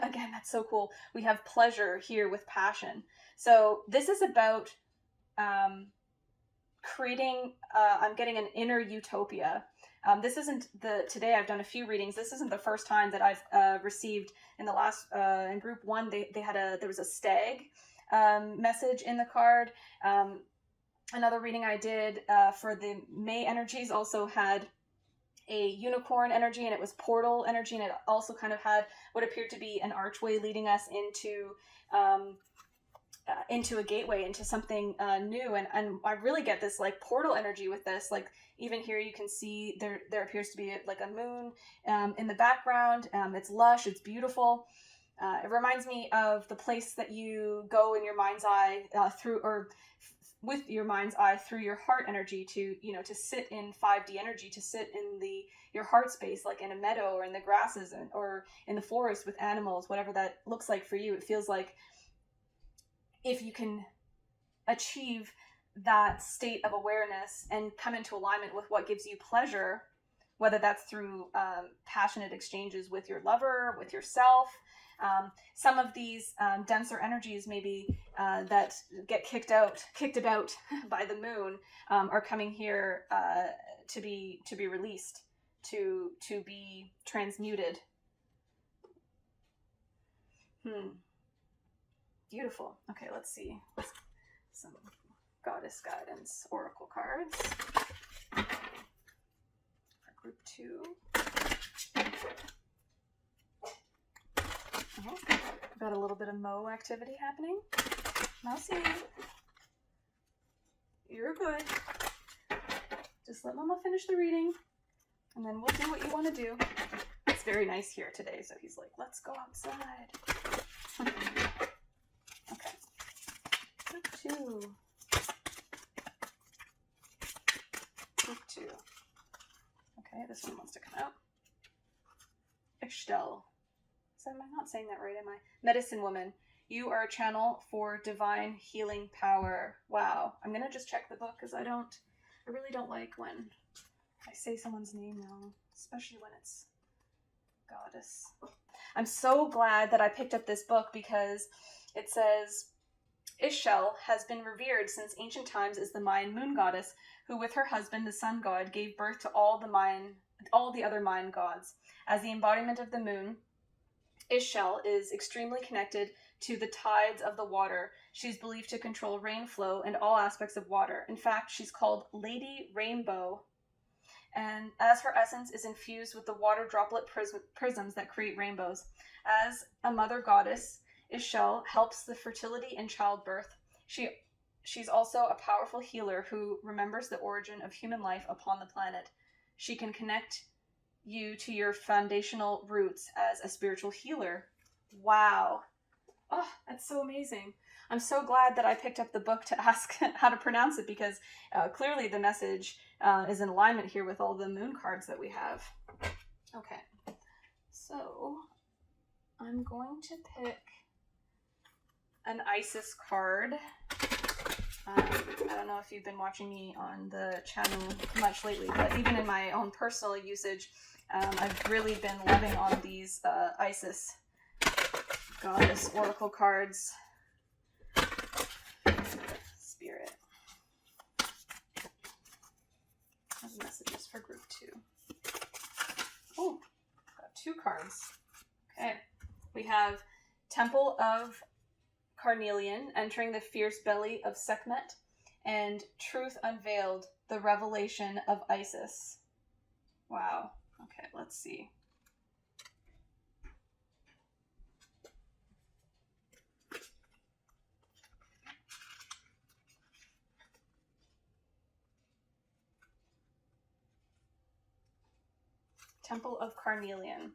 again, that's so cool. We have pleasure here with passion. So this is about creating, I'm getting an inner utopia. This isn't today I've done a few readings. This isn't the first time that I've received in the last, in group one, there was a stag message in the card. Another reading I did for the May energies also had a unicorn energy, and it was portal energy, and it also kind of had what appeared to be an archway leading us into a gateway, into something new. And I really get this like portal energy with this. Like even here you can see there appears to be like a moon in the background. It's lush, it's beautiful. It reminds me of the place that you go in your mind's eye with your mind's eye through your heart energy to sit in 5D energy, to sit in your heart space, like in a meadow or in the grasses or in the forest with animals, whatever that looks like for you. It feels like if you can achieve that state of awareness and come into alignment with what gives you pleasure, whether that's through passionate exchanges with your lover, with yourself. Some of these denser energies maybe that get kicked about by the moon are coming here to be released, to be transmuted. Beautiful. Okay, let's see some goddess guidance oracle cards for group 2. Got a little bit of Mo activity happening. Mousy, you're good. Just let Mama finish the reading, and then we'll do what you want to do. It's very nice here today, so he's like, let's go outside. Okay. Group 2. Group 2. Okay, this one wants to come out. Ixchel. Am I not saying that right, am I? Medicine woman. You are a channel for divine healing power. Wow. I'm going to just check the book because I really don't like when I say someone's name wrong, especially when it's goddess. I'm so glad that I picked up this book because it says, Ixchel has been revered since ancient times as the Mayan moon goddess, who with her husband, the sun god, gave birth to all the other Mayan gods. As the embodiment of the moon, Ixchel is extremely connected to the tides of the water. She's believed to control rain flow and all aspects of water. In fact, she's called Lady Rainbow. And as her essence is infused with the water droplet prisms that create rainbows. As a mother goddess, Ixchel helps the fertility and childbirth. She's also a powerful healer who remembers the origin of human life upon the planet. She can connect you to your foundational roots as a spiritual healer. Wow. Oh, that's so amazing. I'm so glad that I picked up the book to ask how to pronounce it because clearly the message is in alignment here with all the moon cards that we have. Okay. So I'm going to pick an Isis card. I don't know if you've been watching me on the channel much lately, but even in my own personal usage, I've really been loving on these Isis goddess oracle cards. Spirit. Those messages for group 2. Oh, got 2 cards. Okay. We have Temple of Carnelian, entering the fierce belly of Sekhmet, and Truth Unveiled, the revelation of Isis. Wow. Okay, let's see. Temple of Carnelian.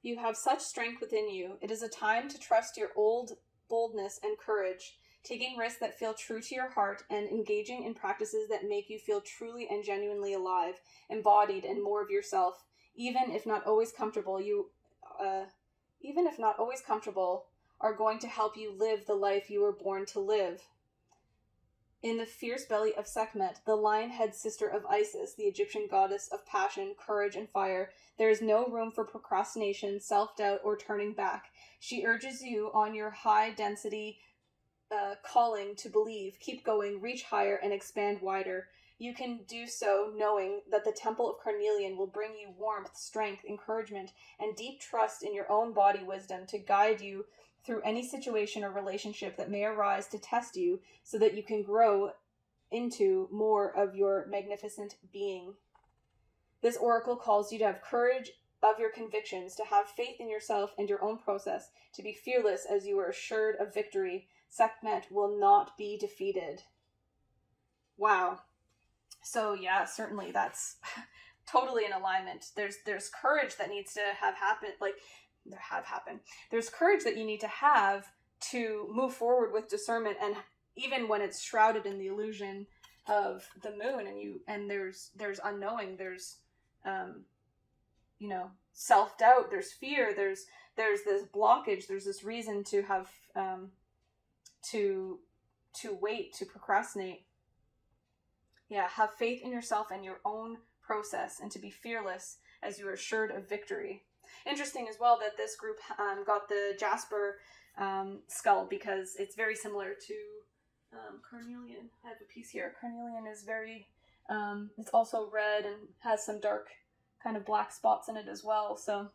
You have such strength within you. It is a time to trust your old boldness and courage, taking risks that feel true to your heart and engaging in practices that make you feel truly and genuinely alive, embodied, and more of yourself. Even if not always comfortable, are going to help you live the life you were born to live. In the fierce belly of Sekhmet, the lion-head sister of Isis, the Egyptian goddess of passion, courage, and fire, there is no room for procrastination, self-doubt, or turning back. She urges you on your high-density calling to believe, keep going, reach higher, and expand wider. You can do so knowing that the Temple of Carnelian will bring you warmth, strength, encouragement, and deep trust in your own body wisdom to guide you through any situation or relationship that may arise to test you so that you can grow into more of your magnificent being. This oracle calls you to have courage of your convictions, to have faith in yourself and your own process, to be fearless as you are assured of victory. Sekhmet will not be defeated. Wow. So yeah, certainly that's totally in alignment. There's courage that needs to have happened, There's courage that you need to have to move forward with discernment, and even when it's shrouded in the illusion of the moon, and there's unknowing, there's self-doubt, there's fear, there's this blockage, there's this reason to have to wait, to procrastinate. Yeah, have faith in yourself and your own process, and to be fearless as you are assured of victory. Interesting as well that this group got the Jasper skull, because it's very similar to Carnelian. I have a piece here. Carnelian is very, it's also red and has some dark kind of black spots in it as well. So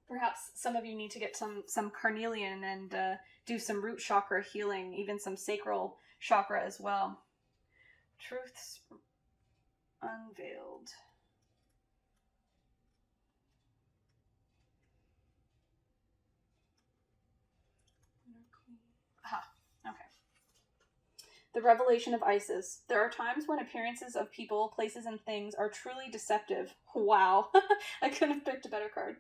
perhaps some of you need to get some carnelian and do some root chakra healing, even some sacral chakra as well. Truths unveiled. Aha, okay. The revelation of Isis. There are times when appearances of people, places, and things are truly deceptive. Wow. I couldn't have picked a better card.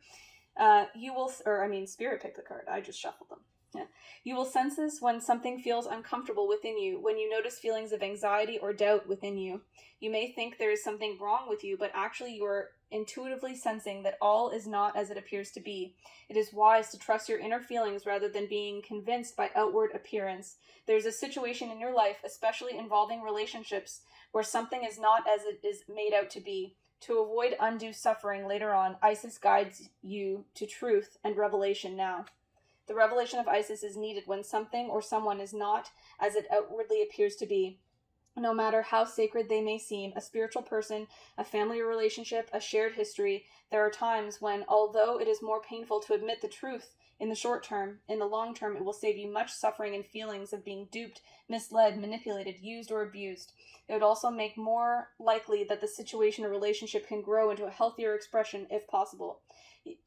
Spirit picked the card. I just shuffled them. Yeah. You will sense this when something feels uncomfortable within you, when you notice feelings of anxiety or doubt within you. You may think there is something wrong with you, but actually you are intuitively sensing that all is not as it appears to be. It is wise to trust your inner feelings rather than being convinced by outward appearance. There is a situation in your life, especially involving relationships, where something is not as it is made out to be. To avoid undue suffering later on, Isis guides you to truth and revelation now. The revelation of Isis is needed when something or someone is not as it outwardly appears to be. No matter how sacred they may seem, a spiritual person, a family relationship, a shared history, there are times when, although it is more painful to admit the truth in the short term, in the long term it will save you much suffering and feelings of being duped, misled, manipulated, used, or abused. It would also make more likely that the situation or relationship can grow into a healthier expression if possible.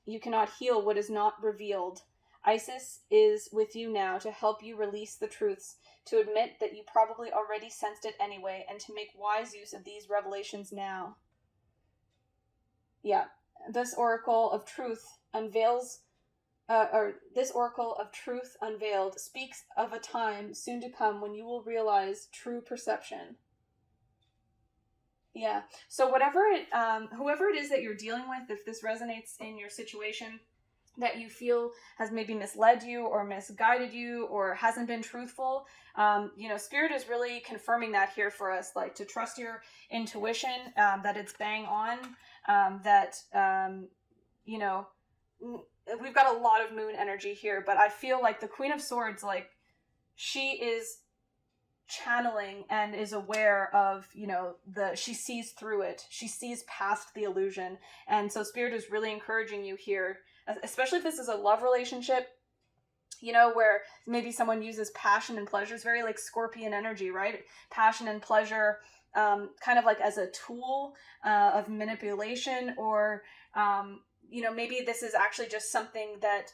You cannot heal what is not revealed. Isis is with you now to help you release the truths, to admit that you probably already sensed it anyway, and to make wise use of these revelations now. Yeah, this oracle of truth unveiled speaks of a time soon to come when you will realize true perception. Yeah, so whoever it is that you're dealing with, if this resonates in your situation, that you feel has maybe misled you or misguided you or hasn't been truthful, Spirit is really confirming that here for us, like to trust your intuition, that it's bang on, we've got a lot of moon energy here, but I feel like the Queen of Swords, like, she is channeling and is aware of, she sees through it. She sees past the illusion. And so Spirit is really encouraging you here, especially if this is a love relationship, where maybe someone uses passion and pleasure. It's very like Scorpion energy, right? Passion and pleasure, kind of like as a tool of manipulation, or, maybe this is actually just something that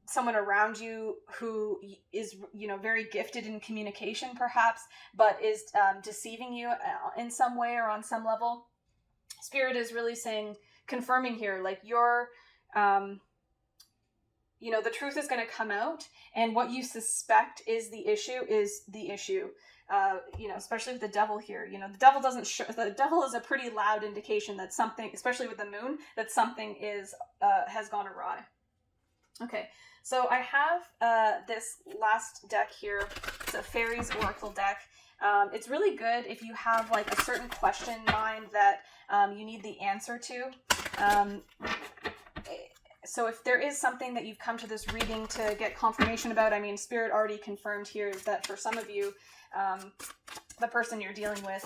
someone around you who is, very gifted in communication perhaps, but is deceiving you in some way or on some level. Spirit is really confirming here, like you're, the truth is going to come out, and what you suspect is the issue. Especially with the devil here, the devil the devil is a pretty loud indication that something, especially with the moon, that something has gone awry. Okay, so I have this last deck here. It's a Fairies Oracle deck. It's really good if you have like a certain question in mind that you need the answer to. So if there is something that you've come to this reading to get confirmation about, I mean, Spirit already confirmed here that for some of you, the person you're dealing with,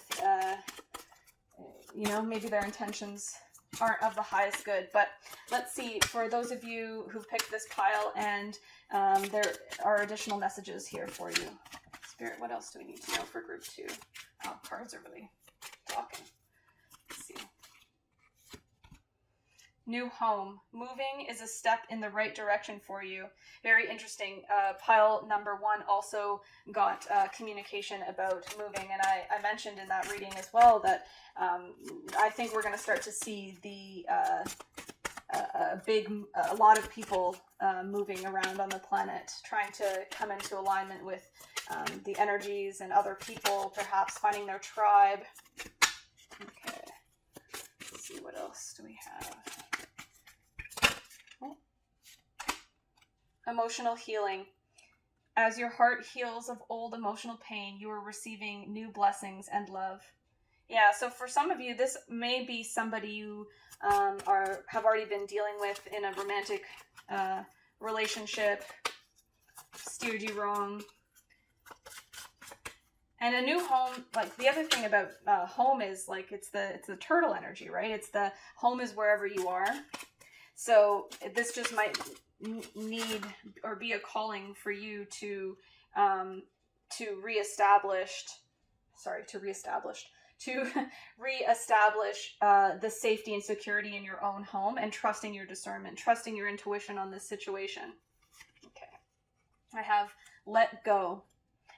you know, maybe their intentions aren't of the highest good. But let's see, for those of you who've picked this pile, and there are additional messages here for you. Spirit, what else do we need to know for group 2? Oh, cards are really talking. Let's see. New home. Moving is a step in the right direction for you. Very interesting. Pile number 1 also got communication about moving, and I mentioned in that reading as well that I think we're going to start to see a lot of people moving around on the planet, trying to come into alignment with the energies and other people, perhaps finding their tribe. Okay. Let's see, what else do we have? Emotional healing. As your heart heals of old emotional pain, you are receiving new blessings and love. Yeah, so for some of you, this may be somebody you have already been dealing with in a romantic relationship, steered you wrong. And a new home, like the other thing about home is like it's the turtle energy, right? It's the home is wherever you are. So this just might need or be a calling for you to reestablish the safety and security in your own home, and trusting your discernment, trusting your intuition on this situation. Okay. I have let go.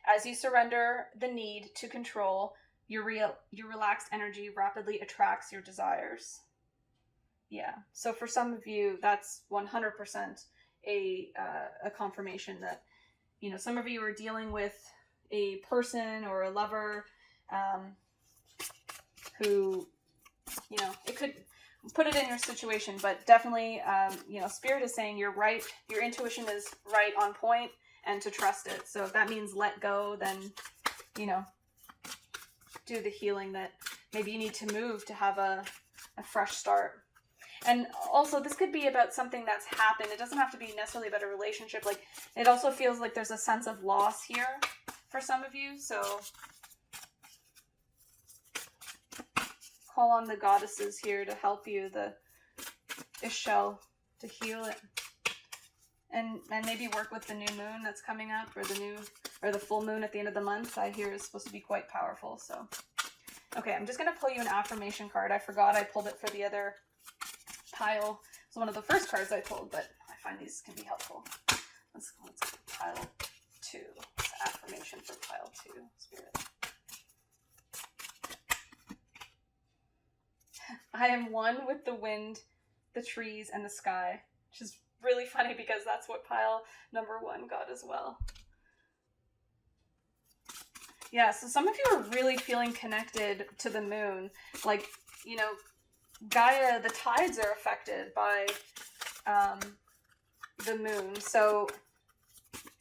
As you surrender the need to control, your relaxed energy rapidly attracts your desires. Yeah. So for some of you, that's 100% a confirmation that, you know, some of you are dealing with a person or a lover who, you know, it could put it in your situation, but definitely, you know, Spirit is saying you're right. Your intuition is right on point, and to trust it. So if that means let go, then, you know, do the healing that maybe you need to move to have a fresh start. And also, this could be about something that's happened. It doesn't have to be necessarily about a relationship. Like, it also feels like there's a sense of loss here for some of you. So call on the goddesses here to help you, the Ixchel, to heal it. And maybe work with the new moon that's coming up, or the full moon at the end of the month. I hear is supposed to be quite powerful. So, okay, I'm just going to pull you an affirmation card. I forgot I pulled it for the other pile. It's one of the first cards I pulled, but I find these can be helpful. Let's pile 2. It's affirmation for pile 2, Spirit. I am one with the wind, the trees, and the sky, which is really funny because that's what pile number 1 got as well. Yeah, so some of you are really feeling connected to the moon. Like, you know, Gaia, the tides are affected by the moon. So,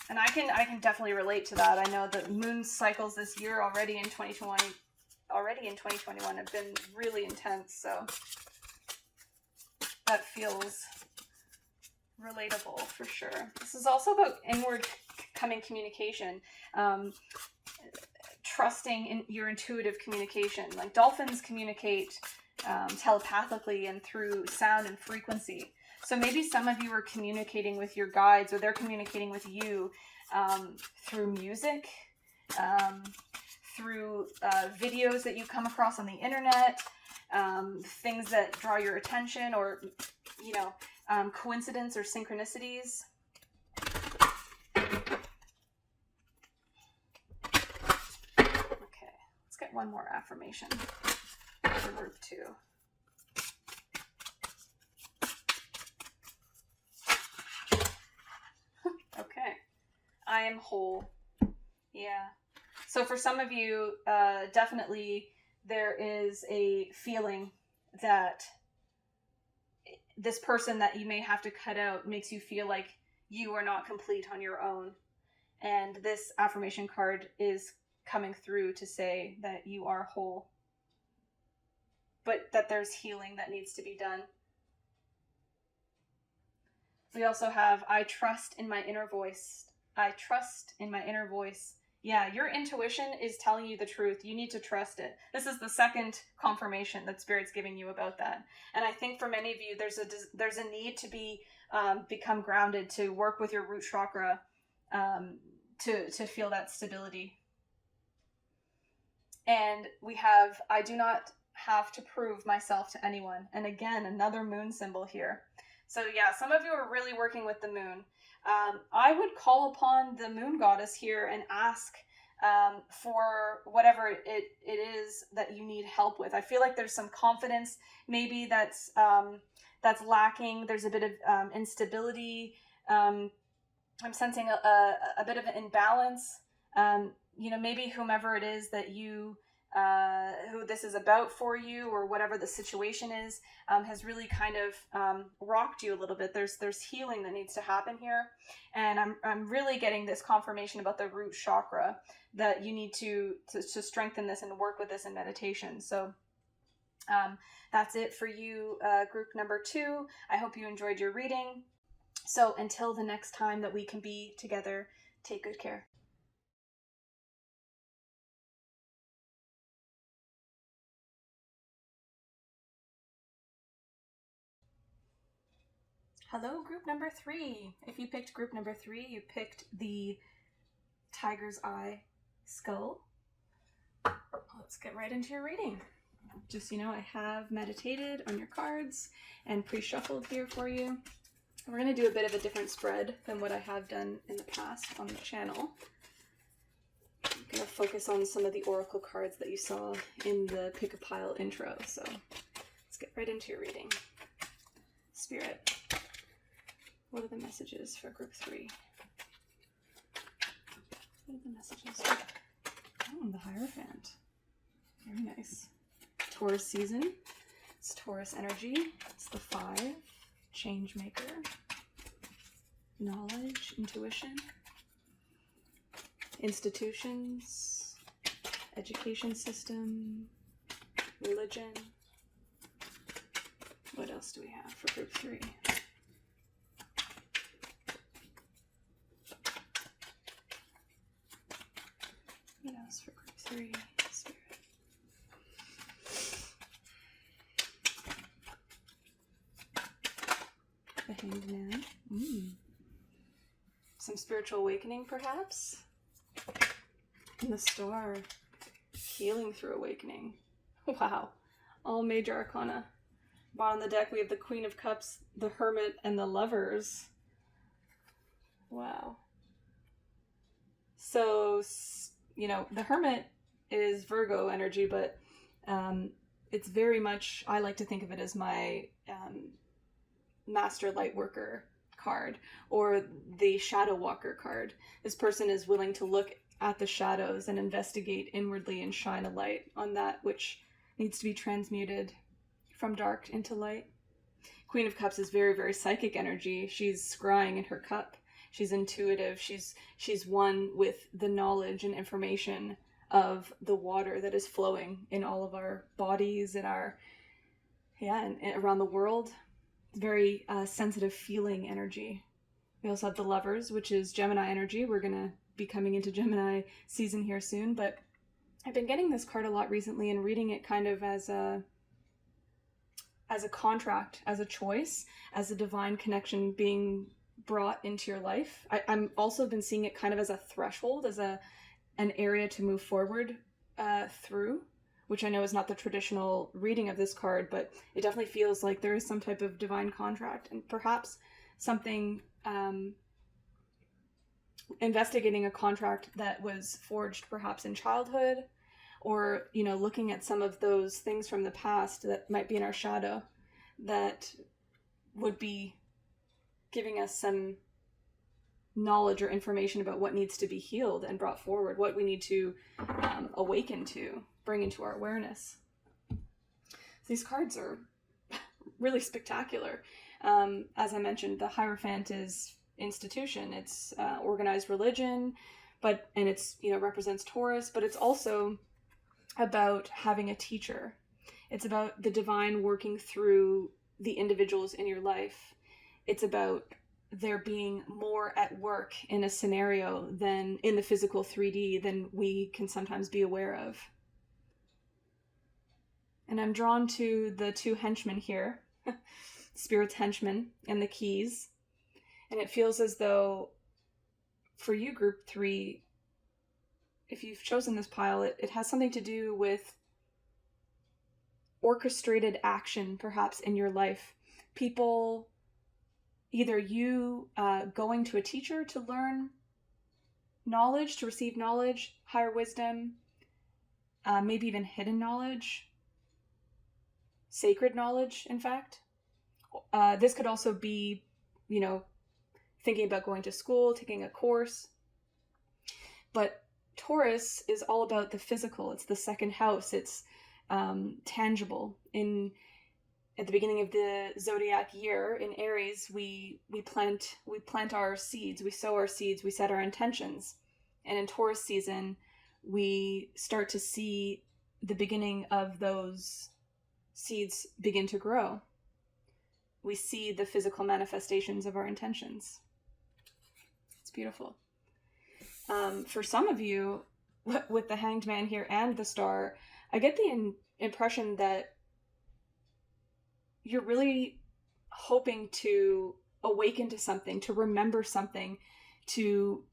and I can definitely relate to that. I know the moon cycles this year already in 2021 have been really intense. So that feels relatable for sure. This is also about inward coming communication. Trusting in your intuitive communication. Like dolphins communicate telepathically and through sound and frequency. So maybe some of you are communicating with your guides, or they're communicating with you through music, through videos that you come across on the internet, things that draw your attention, or, you know, coincidence or synchronicities. Okay, let's get one more affirmation for group 2. Okay, I am whole. Yeah. So for some of you, definitely there is a feeling that this person that you may have to cut out makes you feel like you are not complete on your own. And this affirmation card is coming through to say that you are whole, but that there's healing that needs to be done. We also have, I trust in my inner voice. I trust in my inner voice. Yeah, your intuition is telling you the truth. You need to trust it. This is the second confirmation that Spirit's giving you about that. And I think for many of you, there's a need to become grounded, to work with your root chakra, to feel that stability. And we have, I do not have to prove myself to anyone. And again, another moon symbol here. So yeah, some of you are really working with the moon. I would call upon the moon goddess here and ask for whatever it is that you need help with. I feel like there's some confidence maybe that's lacking. There's a bit of instability. I'm sensing a bit of an imbalance. Maybe whomever it is that you who this is about for you, or whatever the situation is, has really kind of rocked you a little bit. There's healing that needs to happen here, and I'm really getting this confirmation about the root chakra, that you need to strengthen this and work with this in meditation. So that's it for you, group number 2. I hope you enjoyed your reading. So until the next time that we can be together, take good care. Hello, group number 3. If you picked group number 3, you picked the Tiger's Eye skull. Let's get right into your reading. Just so you know, I have meditated on your cards and pre-shuffled here for you. We're going to do a bit of a different spread than what I have done in the past on the channel. I'm going to focus on some of the oracle cards that you saw in the Pick a Pile intro. So let's get right into your reading. Spirit, what are the messages for group 3? What are the messages? Oh, the Hierophant. Very nice. Taurus season. It's Taurus energy. It's the 5. Change maker. Knowledge, intuition. Institutions. Education system. Religion. What else do we have for group 3? What else for group 3? Spirit. The Hanged Man. Some spiritual awakening, perhaps? And the Star. Healing through awakening. Wow. All major arcana. Bottom of the deck, we have the Queen of Cups, the Hermit, and the Lovers. Wow. So, the Hermit is Virgo energy, but it's very much, I like to think of it as my Master Lightworker card, or the Shadow Walker card. This person is willing to look at the shadows and investigate inwardly and shine a light on that which needs to be transmuted from dark into light. Queen of Cups is very, very psychic energy. She's scrying in her cup. She's intuitive. She's one with the knowledge and information of the water that is flowing in all of our bodies and and around the world. Very sensitive feeling energy. We also have the Lovers, which is Gemini energy. We're going to be coming into Gemini season here soon, but I've been getting this card a lot recently and reading it kind of as a contract, as a choice, as a divine connection being brought into your life. I'm also been seeing it kind of as a threshold, as an area to move forward through, which I know is not the traditional reading of this card, but it definitely feels like there is some type of divine contract, and perhaps something investigating a contract that was forged perhaps in childhood, or looking at some of those things from the past that might be in our shadow that would be giving us some knowledge or information about what needs to be healed and brought forward, what we need to awaken to, bring into our awareness. These cards are really spectacular. As I mentioned, the Hierophant is institution. It's organized religion, and it's represents Taurus, but it's also about having a teacher. It's about the divine working through the individuals in your life. It's about there being more at work in a scenario than in the physical 3D than we can sometimes be aware of. And I'm drawn to the two henchmen here, Spirit's henchmen and the keys. And it feels as though for you, group 3, if you've chosen this pile, it has something to do with orchestrated action, perhaps, in your life. People, either you going to a teacher to learn knowledge, to receive knowledge, higher wisdom, maybe even hidden knowledge, sacred knowledge, in fact. This could also be, thinking about going to school, taking a course. But Taurus is all about the physical. It's the second house. It's tangible. At the beginning of the zodiac year in Aries, we plant our seeds, we sow our seeds, we set our intentions. And in Taurus season, we start to see the beginning of those seeds begin to grow. We see the physical manifestations of our intentions. It's beautiful. For some of you, with the Hanged Man here and the Star, I get the impression that you're really hoping to awaken to something, to remember something, to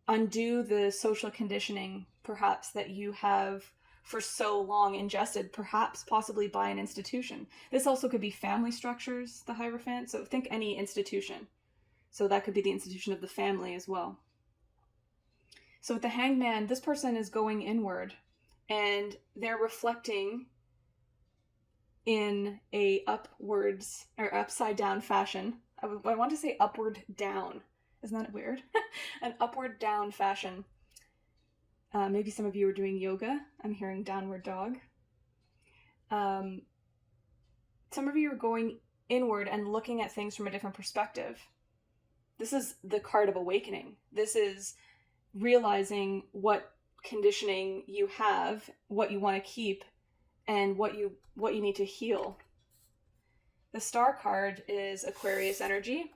undo the social conditioning, perhaps, that you have for so long ingested, perhaps possibly by an institution. This also could be family structures, the Hierophant. So think any institution. So that could be the institution of the family as well. So with the Hanged Man, this person is going inward, and they're reflecting in a upwards or upside down fashion. I want to say upward down. Isn't that weird? An upward down fashion. Maybe some of you are doing yoga. I'm hearing downward dog. Some of you are going inward and looking at things from a different perspective. This is the card of awakening. This is realizing what conditioning you have, what you want to keep, and what you need to heal. The Star card is Aquarius energy.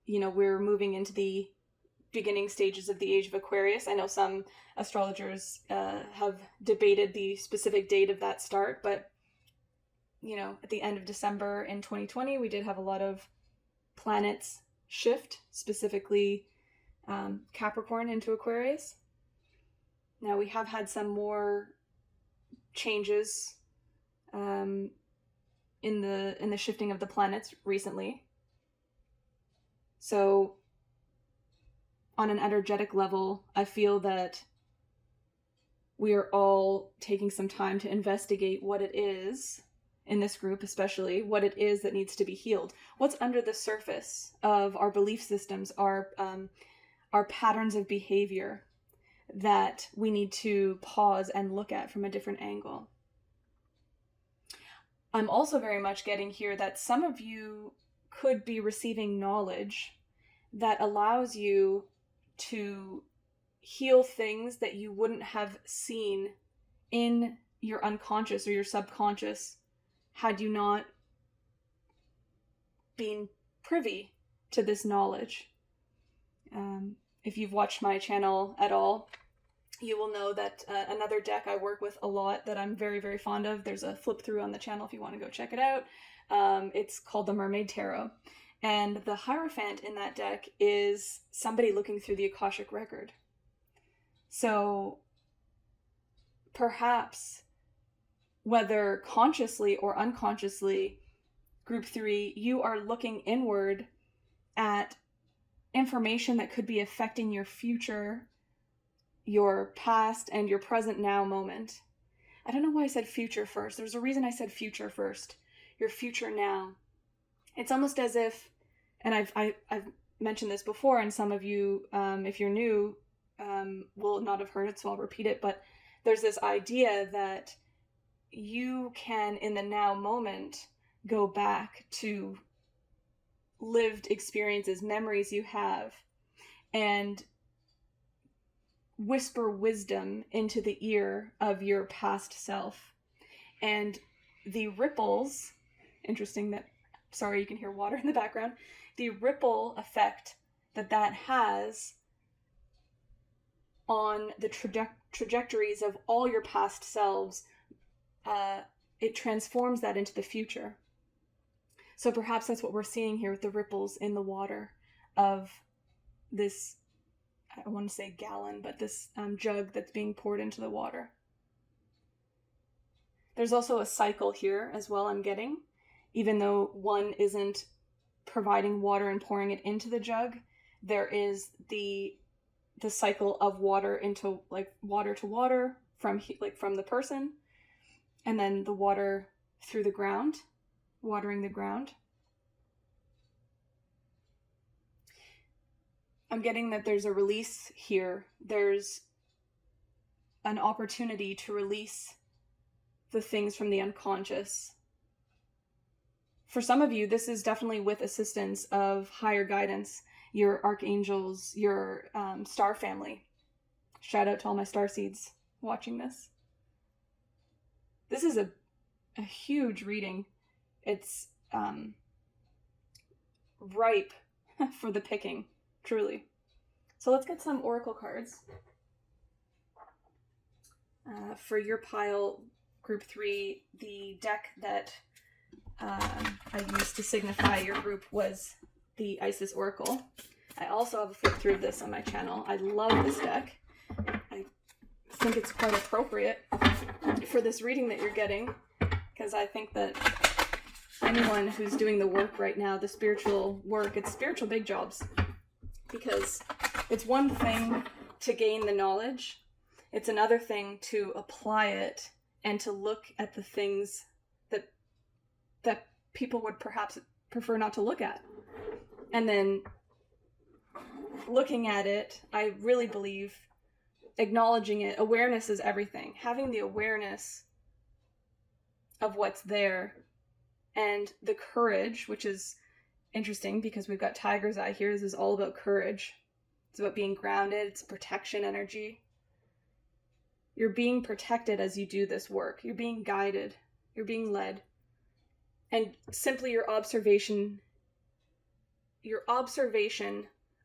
We're moving into the beginning stages of the age of Aquarius. I know some astrologers have debated the specific date of that start, but at the end of December in 2020, we did have a lot of planets shift, specifically Capricorn into Aquarius. Now we have had some more changes in the shifting of the planets recently. So on an energetic level, I feel that we are all taking some time to investigate what it is, in this group especially, what it is that needs to be healed. What's under the surface of our belief systems, our patterns of behavior that we need to pause and look at from a different angle. I'm also very much getting here that some of you could be receiving knowledge that allows you to heal things that you wouldn't have seen in your unconscious or your subconscious had you not been privy to this knowledge. If you've watched my channel at all, you will know that another deck I work with a lot that I'm very, very fond of, there's a flip through on the channel if you want to go check it out. It's called the Mermaid Tarot. And the Hierophant in that deck is somebody looking through the Akashic record. So perhaps, whether consciously or unconsciously, group 3, you are looking inward at information that could be affecting your future, your past, and your present now moment. I don't know why I said future first. There's a reason I said future first. Your future now. It's almost as if, and I've mentioned this before, and some of you, if you're new, will not have heard it, so I'll repeat it, but there's this idea that you can, in the now moment, go back to lived experiences, memories you have, and whisper wisdom into the ear of your past self. And the ripples, interesting that sorry, you can hear water in the background, the ripple effect that has on the trajectories of all your past selves, it transforms that into the future. So perhaps that's what we're seeing here with the ripples in the water of this, I want to say gallon, but this jug that's being poured into the water. There's also a cycle here as well, I'm getting. Even though one isn't providing water and pouring it into the jug, there is the cycle of water into, like, water to water from the person, and then the water through the ground, watering the ground. I'm getting that there's a release here. There's an opportunity to release the things from the unconscious. For some of you, this is definitely with assistance of higher guidance, your archangels, your star family. Shout out to all my starseeds watching this. This is a huge reading. It's ripe for the picking, truly. So let's get some oracle cards. For your pile, group 3, the deck that I used to signify your group was the Isis Oracle. I also have a flip through of this on my channel. I love this deck. I think it's quite appropriate for this reading that you're getting, because I think that anyone who's doing the work right now, the spiritual work, it's spiritual big jobs, because it's one thing to gain the knowledge, it's another thing to apply it and to look at the things that people would perhaps prefer not to look at. And then looking at it, I really believe acknowledging it, awareness is everything. Having the awareness of what's there and the courage, which is interesting because we've got Tiger's Eye here. This is all about courage. It's about being grounded. It's protection energy. You're being protected as you do this work. You're being guided. You're being led. And simply your observation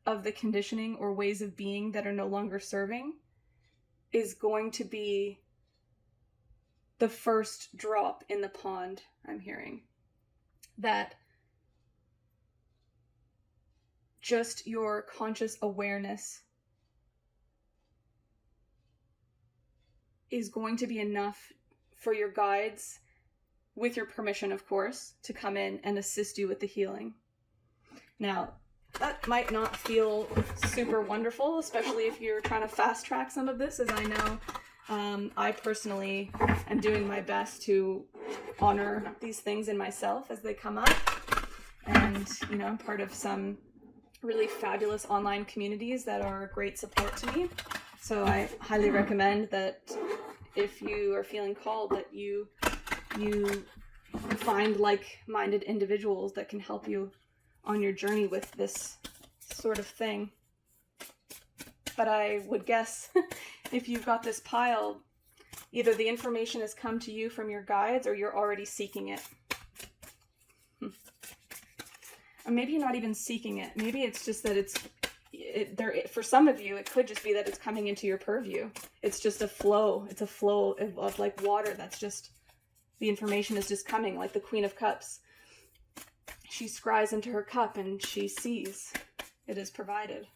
of the conditioning or ways of being that are no longer serving is going to be the first drop in the pond, I'm hearing. That just your conscious awareness is going to be enough for your guides, with your permission, of course, to come in and assist you with the healing. Now, that might not feel super wonderful, especially if you're trying to fast track some of this, as I know I personally am doing my best to honor these things in myself as they come up. And, you know, I'm part of some really fabulous online communities that are a great support to me. So I highly recommend that if you are feeling called, that you find like-minded individuals that can help you on your journey with this sort of thing. But I would guess if you've got this pile, either the information has come to you from your guides or you're already seeking it. Or maybe you're not even seeking it. Maybe it's just that for some of you, it could just be that it's coming into your purview. It's just a flow. It's a flow of like water that's just, the information is just coming, like the Queen of Cups. She scries into her cup and she sees it is provided.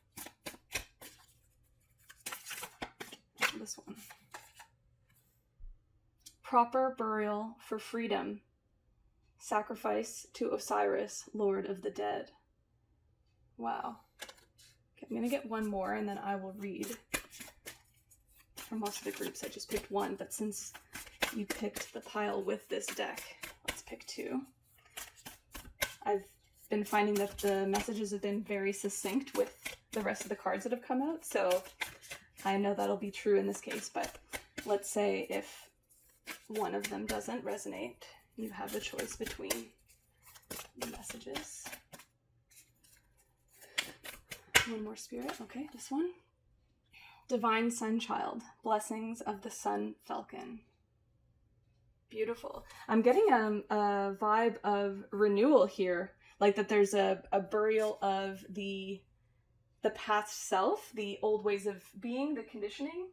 This one. Proper burial for freedom. Sacrifice to Osiris, Lord of the Dead. Wow. Okay, I'm going to get one more and then I will read. For most of the groups, I just picked one, but since you picked the pile with this deck, let's pick two. I've been finding that the messages have been very succinct with the rest of the cards that have come out, so I know that'll be true in this case, but let's say if one of them doesn't resonate, you have the choice between the messages. One more spirit. Okay, this one. Divine Sun Child. Blessings of the Sun Falcon. Beautiful. I'm getting a vibe of renewal here, like that there's a burial of the past self, the old ways of being, the conditioning.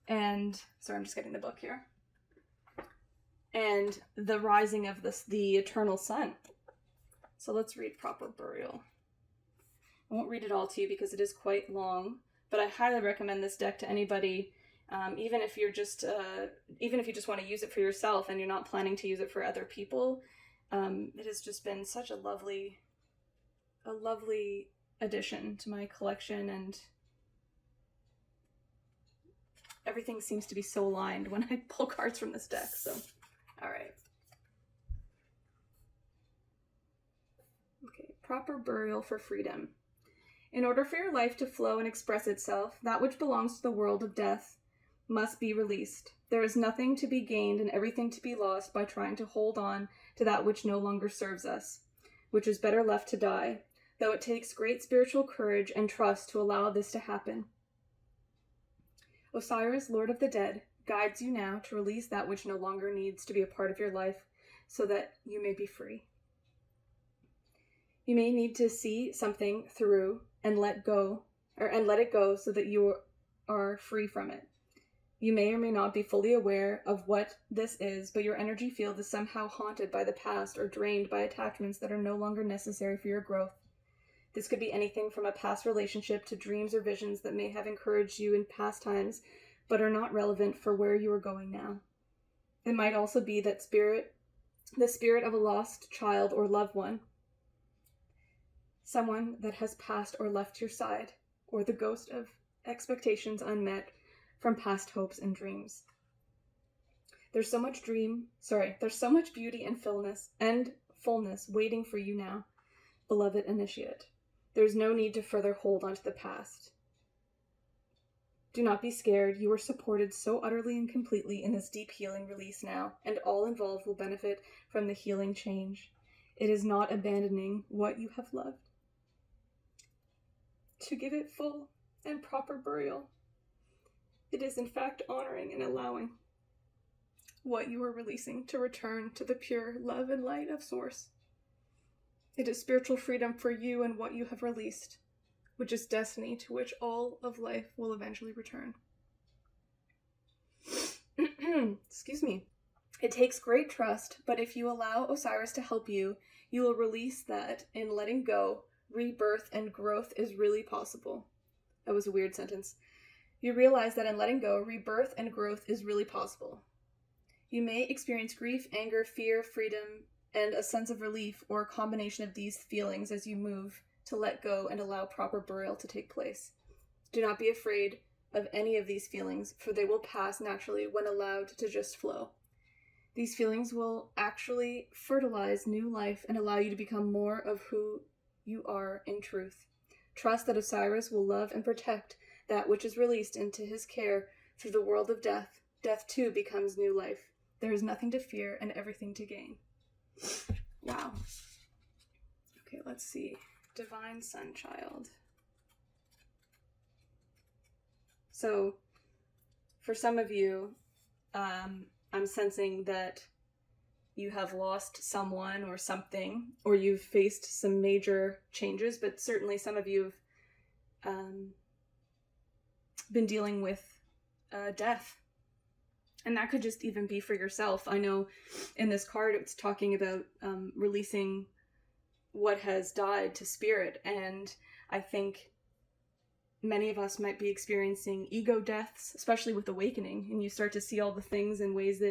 And sorry, I'm just getting the book here. And the rising of the eternal sun. So let's read Proper Burial. I won't read it all to you because it is quite long, but I highly recommend this deck to anybody, even if you just want to use it for yourself and you're not planning to use it for other people. It has just been such a lovely addition to my collection, and everything seems to be so aligned when I pull cards from this deck. So, all right. Okay, Proper Burial for Freedom. In order for your life to flow and express itself, that which belongs to the world of death must be released. There is nothing to be gained and everything to be lost by trying to hold on to that which no longer serves us, which is better left to die, though it takes great spiritual courage and trust to allow this to happen. Osiris, Lord of the Dead, guides you now to release that which no longer needs to be a part of your life so that you may be free. You may need to see something through and let it go so that you are free from it. You may or may not be fully aware of what this is, but your energy field is somehow haunted by the past or drained by attachments that are no longer necessary for your growth. This could be anything from a past relationship to dreams or visions that may have encouraged you in past times, but are not relevant for where you are going now. It might also be that the spirit of a lost child or loved one, someone that has passed or left your side, or the ghost of expectations unmet from past hopes and dreams. There's so much beauty and fullness waiting for you now, beloved initiate. There's no need to further hold on to the past. Do not be scared. You are supported so utterly and completely in this deep healing release now, and all involved will benefit from the healing change. It is not abandoning what you have loved. To give it full and proper burial. It is in fact honoring and allowing what you are releasing to return to the pure love and light of Source. It is spiritual freedom for you and what you have released, which is destiny to which all of life will eventually return. Excuse me. It takes great trust, but if you allow Osiris to help you, you will release that in letting go, rebirth and growth is really possible. That was a weird sentence. You realize that in letting go, rebirth and growth is really possible. You may experience grief, anger, fear, freedom, and a sense of relief, or a combination of these feelings as you move to let go and allow proper burial to take place. Do not be afraid of any of these feelings, for they will pass naturally when allowed to just flow. These feelings will actually fertilize new life and allow you to become more of who you are in truth. Trust that Osiris will love and protect that which is released into his care through the world of death. Death too becomes new life. There is nothing to fear and everything to gain. Wow. Okay, let's see. Divine Sun Child. So, for some of you, I'm sensing that you have lost someone or something, or you've faced some major changes, but certainly some of you have been dealing with death. And that could just even be for yourself. I know in this card it's talking about releasing what has died to spirit, and I think many of us might be experiencing ego deaths, especially with awakening, and you start to see all the things and ways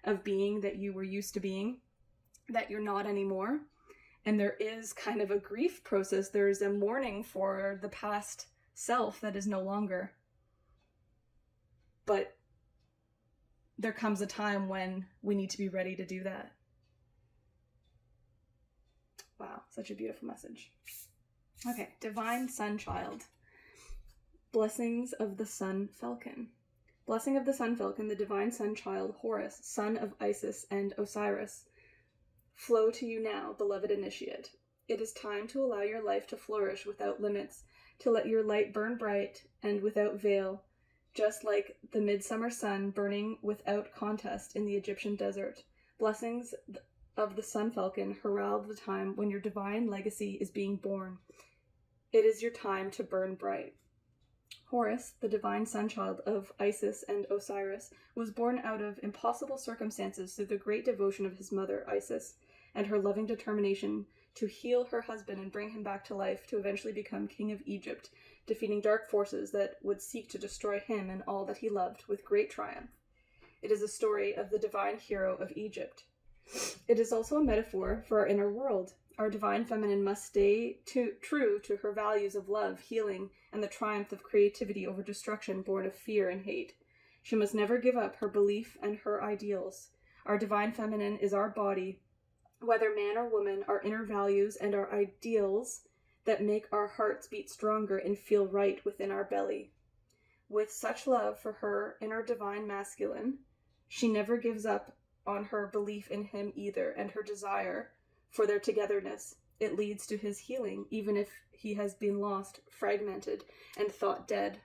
of being that you were used to being, that you're not anymore. And there is kind of a grief process. There's a mourning for the past self that is no longer. But there comes a time when we need to be ready to do that. Wow, such a beautiful message. Okay, Divine Sun Child. Blessings of the Sun Falcon. Blessing of the Sun Falcon, the Divine Sun Child, Horus, son of Isis and Osiris. Flow to you now, beloved initiate. It is time to allow your life to flourish without limits, to let your light burn bright and without veil, just like the midsummer sun burning without contest in the Egyptian desert. Blessings of the sun falcon herald the time when your divine legacy is being born. It is your time to burn bright. Horus, the divine son-child of Isis and Osiris, was born out of impossible circumstances through the great devotion of his mother, Isis, and her loving determination to heal her husband and bring him back to life to eventually become king of Egypt, defeating dark forces that would seek to destroy him and all that he loved with great triumph. It is a story of the divine hero of Egypt. It is also a metaphor for our inner world. Our divine feminine must stay true to her values of love, healing, and the triumph of creativity over destruction born of fear and hate. She must never give up her belief and her ideals. Our divine feminine is our body, whether man or woman, our inner values and our ideals that make our hearts beat stronger and feel right within our belly. With such love for her inner divine masculine, she never gives up on her belief in him either, and her desire for their togetherness. It leads to his healing, even if he has been lost, fragmented, and thought dead.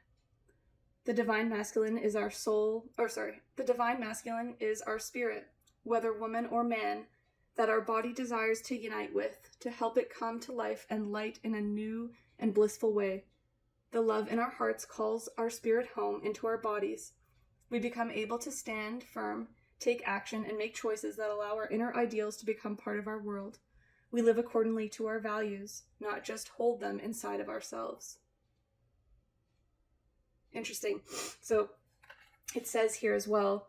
The divine masculine is our the divine masculine is our spirit, whether woman or man, that our body desires to unite with, to help it come to life and light in a new and blissful way. The love in our hearts calls our spirit home into our bodies. We become able to stand firm, take action, and make choices that allow our inner ideals to become part of our world. We live accordingly to our values, not just hold them inside of ourselves. Interesting. So it says here as well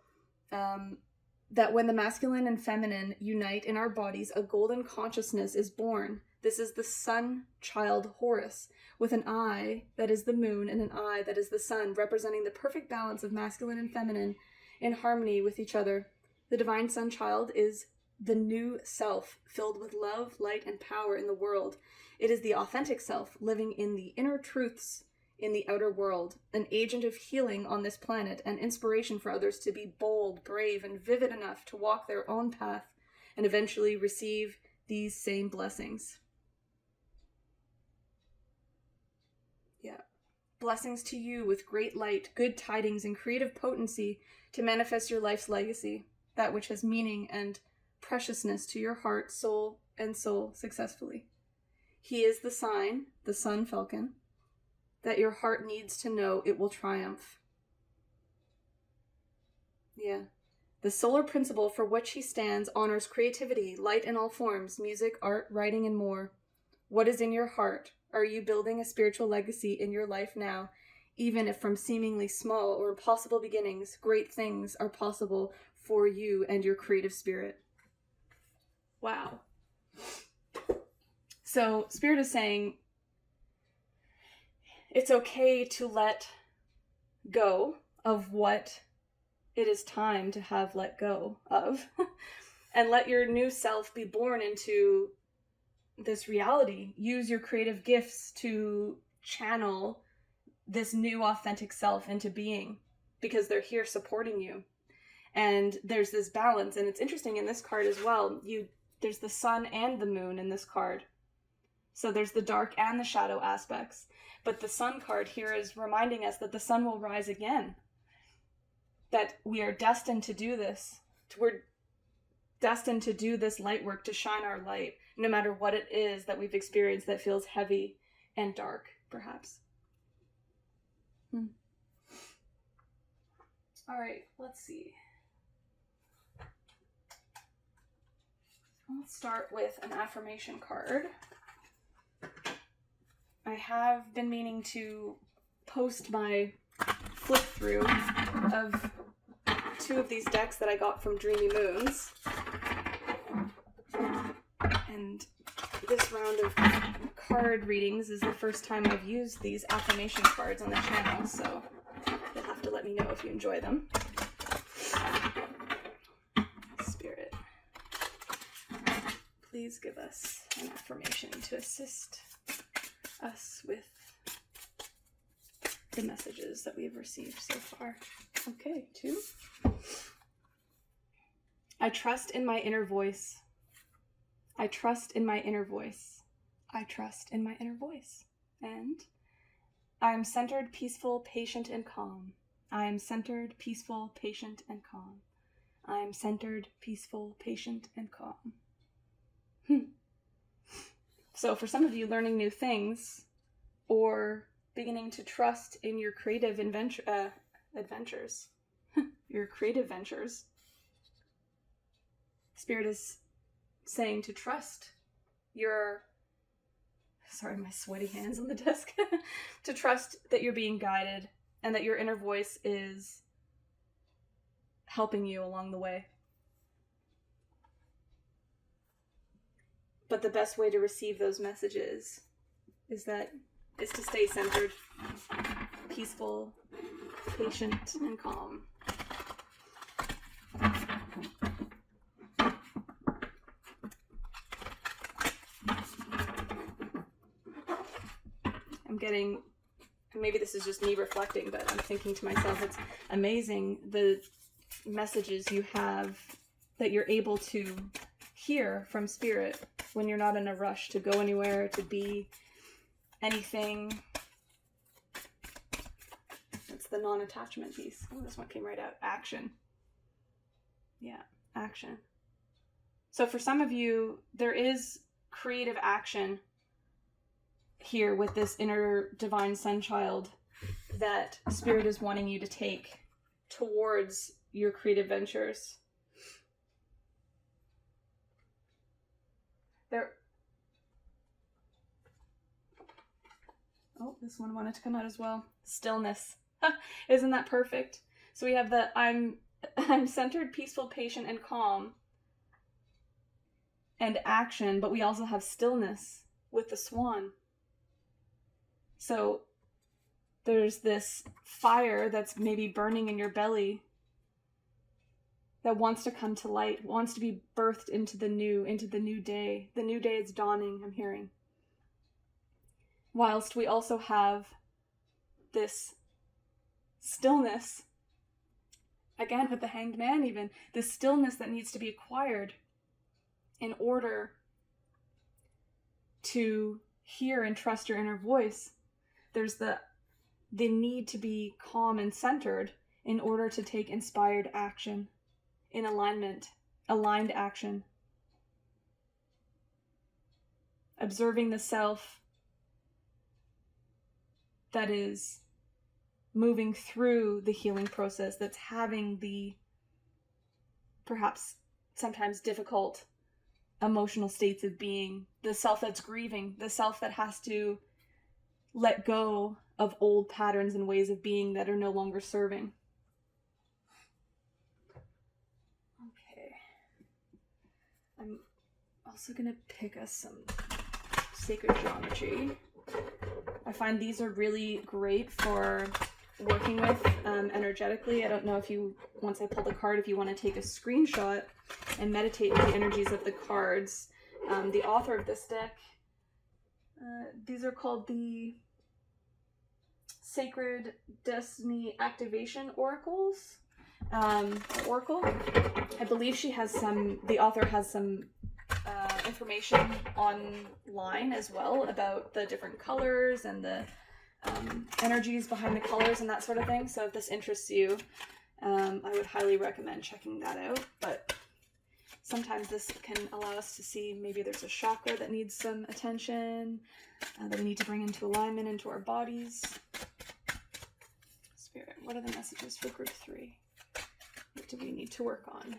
that when the masculine and feminine unite in our bodies, a golden consciousness is born. This is the sun child Horus, with an eye that is the moon and an eye that is the sun, representing the perfect balance of masculine and feminine in harmony with each other. The divine sun child is the new self, filled with love, light, and power in the world. It is the authentic self, living in the inner truths in the outer world, an agent of healing on this planet and inspiration for others to be bold, brave, and vivid enough to walk their own path and eventually receive these same blessings. Yeah. Blessings to you with great light, good tidings, and creative potency to manifest your life's legacy, that which has meaning and preciousness to your heart, soul, and soul successfully. He is the sign, the sun falcon, that your heart needs to know it will triumph. Yeah. The solar principle for which he stands honors creativity, light in all forms, music, art, writing, and more. What is in your heart? Are you building a spiritual legacy in your life now? Even if from seemingly small or impossible beginnings, great things are possible for you and your creative spirit. Wow. So Spirit is saying, it's okay to let go of what it is time to have let go of and let your new self be born into this reality. Use your creative gifts to channel this new authentic self into being, because they're here supporting you. And there's this balance, and it's interesting in this card as well. There's the sun and the moon in this card. So there's the dark and the shadow aspects. But the sun card here is reminding us that the sun will rise again. That we are destined to do this. We're destined to do this light work, to shine our light, no matter what it is that we've experienced that feels heavy and dark, perhaps. All right, let's see. Let's start with an affirmation card. I have been meaning to post my flip through of two of these decks that I got from Dreamy Moons. And this round of card readings is the first time I've used these affirmation cards on the channel, so you'll have to let me know if you enjoy them. Spirit, please give us an affirmation to assist us with the messages that we've received so far. Okay, 2. I trust in my inner voice. I trust in my inner voice. I trust in my inner voice. And I am centered, peaceful, patient, and calm. I am centered, peaceful, patient, and calm. I am centered, peaceful, patient, and calm. So for some of you, learning new things or beginning to trust in your creative adventures, your creative ventures, Spirit is saying to trust your, sorry, my sweaty hands on the desk, to trust that you're being guided and that your inner voice is helping you along the way. But the best way to receive those messages is to stay centered, peaceful, patient, and calm. I'm getting, maybe this is just me reflecting, but I'm thinking to myself, it's amazing the messages you have that you're able to hear from Spirit when you're not in a rush to go anywhere, to be anything. That's the non-attachment piece. Oh, this one came right out. Action. Yeah, action. So for some of you, there is creative action here with this inner divine sun child that Spirit is wanting you to take towards your creative ventures. Oh, this one wanted to come out as well. Stillness. Isn't that perfect? So we have the I'm centered, peaceful, patient, and calm, and action, but we also have stillness with the swan. So there's this fire that's maybe burning in your belly that wants to come to light, wants to be birthed into the new day. The new day is dawning, I'm hearing. Whilst we also have this stillness, again with the Hanged Man even, this stillness that needs to be acquired in order to hear and trust your inner voice. There's the need to be calm and centered in order to take inspired action, in aligned action. Observing the self that is moving through the healing process, that's having the perhaps sometimes difficult emotional states of being, the self that's grieving, the self that has to let go of old patterns and ways of being that are no longer serving. Okay. I'm also going to pick us some sacred geometry. I find these are really great for working with energetically. I don't know if you, once I pull the card, if you want to take a screenshot and meditate with the energies of the cards. The author of this deck, these are called the Sacred Destiny Activation Oracles. Oracle. I believe she has the author has some information online as well about the different colors and the energies behind the colors and that sort of thing. So if this interests you, I would highly recommend checking that out. But sometimes this can allow us to see maybe there's a chakra that needs some attention, that we need to bring into alignment into our bodies. Spirit, what are the messages for group 3? What do we need to work on?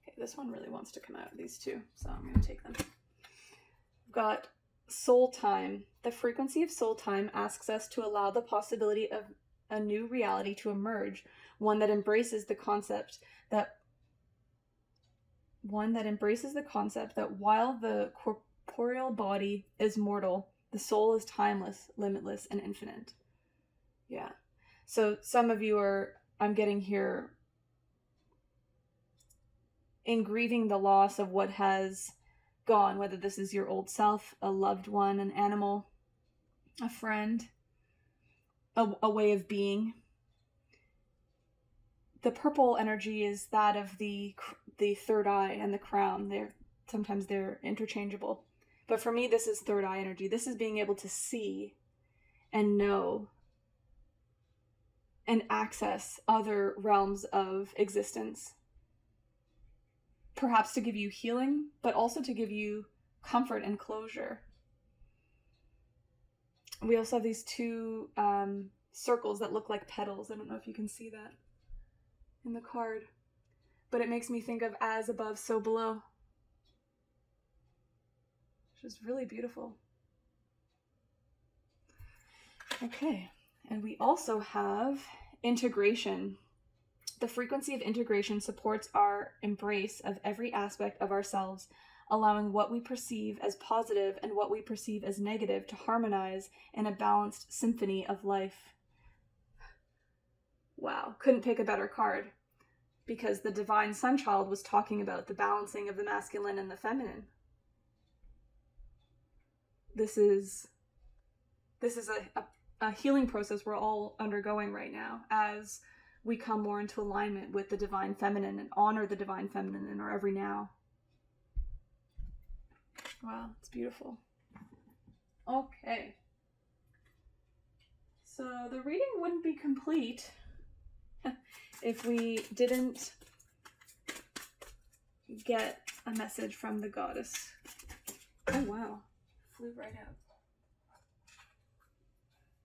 Okay, this one really wants to come out, these two, so I'm going to take them. We've got soul time. The frequency of soul time asks us to allow the possibility of a new reality to emerge, one that embraces the concept that while the corporeal body is mortal, the soul is timeless, limitless, and infinite. Yeah. So some of you are, I'm getting here, in grieving the loss of what has gone, whether this is your old self, a loved one, an animal, a friend, a way of being. The purple energy is that of the third eye and the crown. Sometimes they're interchangeable. But for me, this is third eye energy. This is being able to see and know and access other realms of existence. Perhaps to give you healing, but also to give you comfort and closure. We also have these two circles that look like petals. I don't know if you can see that in the card, but it makes me think of as above, so below, which is really beautiful. Okay, and we also have integration. The frequency of integration supports our embrace of every aspect of ourselves, allowing what we perceive as positive and what we perceive as negative to harmonize in a balanced symphony of life. Wow, couldn't pick a better card, because the Divine Sunchild was talking about the balancing of the masculine and the feminine. This is a healing process we're all undergoing right now as we come more into alignment with the Divine Feminine and honor the Divine Feminine in our every now. Wow, it's beautiful. Okay. So the reading wouldn't be complete if we didn't get a message from the goddess. Oh wow, flew right out.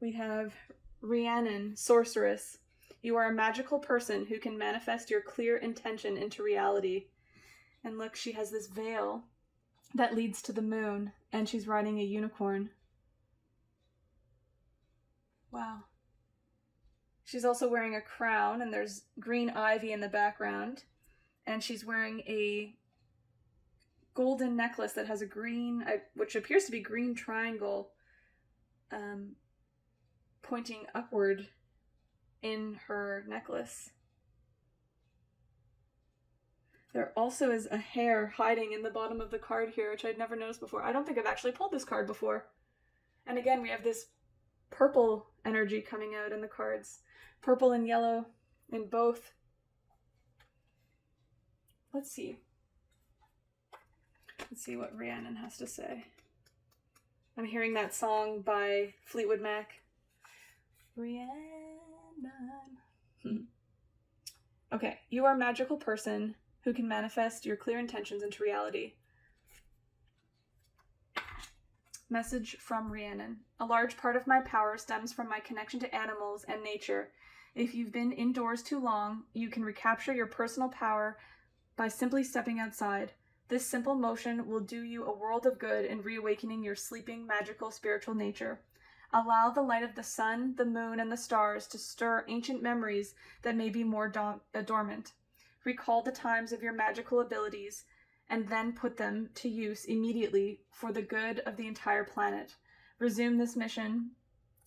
We have Rhiannon, sorceress. You are a magical person who can manifest your clear intention into reality. And look, she has this veil that leads to the moon, and she's riding a unicorn. Wow. She's also wearing a crown, and there's green ivy in the background. And she's wearing a golden necklace that has a green, which appears to be green triangle, pointing upward in her necklace. There also is a hare hiding in the bottom of the card here, which I'd never noticed before. I don't think I've actually pulled this card before. And again, we have this purple energy coming out in the cards. Purple and yellow in both. Let's see. Let's see what Rhiannon has to say. I'm hearing that song by Fleetwood Mac. Rhiannon. Okay, you are a magical person who can manifest your clear intentions into reality. Message from Rhiannon. A large part of my power stems from my connection to animals and nature. If you've been indoors too long, you can recapture your personal power by simply stepping outside. This simple motion will do you a world of good in reawakening your sleeping, magical, spiritual nature. Allow the light of the sun, the moon, and the stars to stir ancient memories that may be more dormant. Recall the times of your magical abilities, and then put them to use immediately for the good of the entire planet. Resume this mission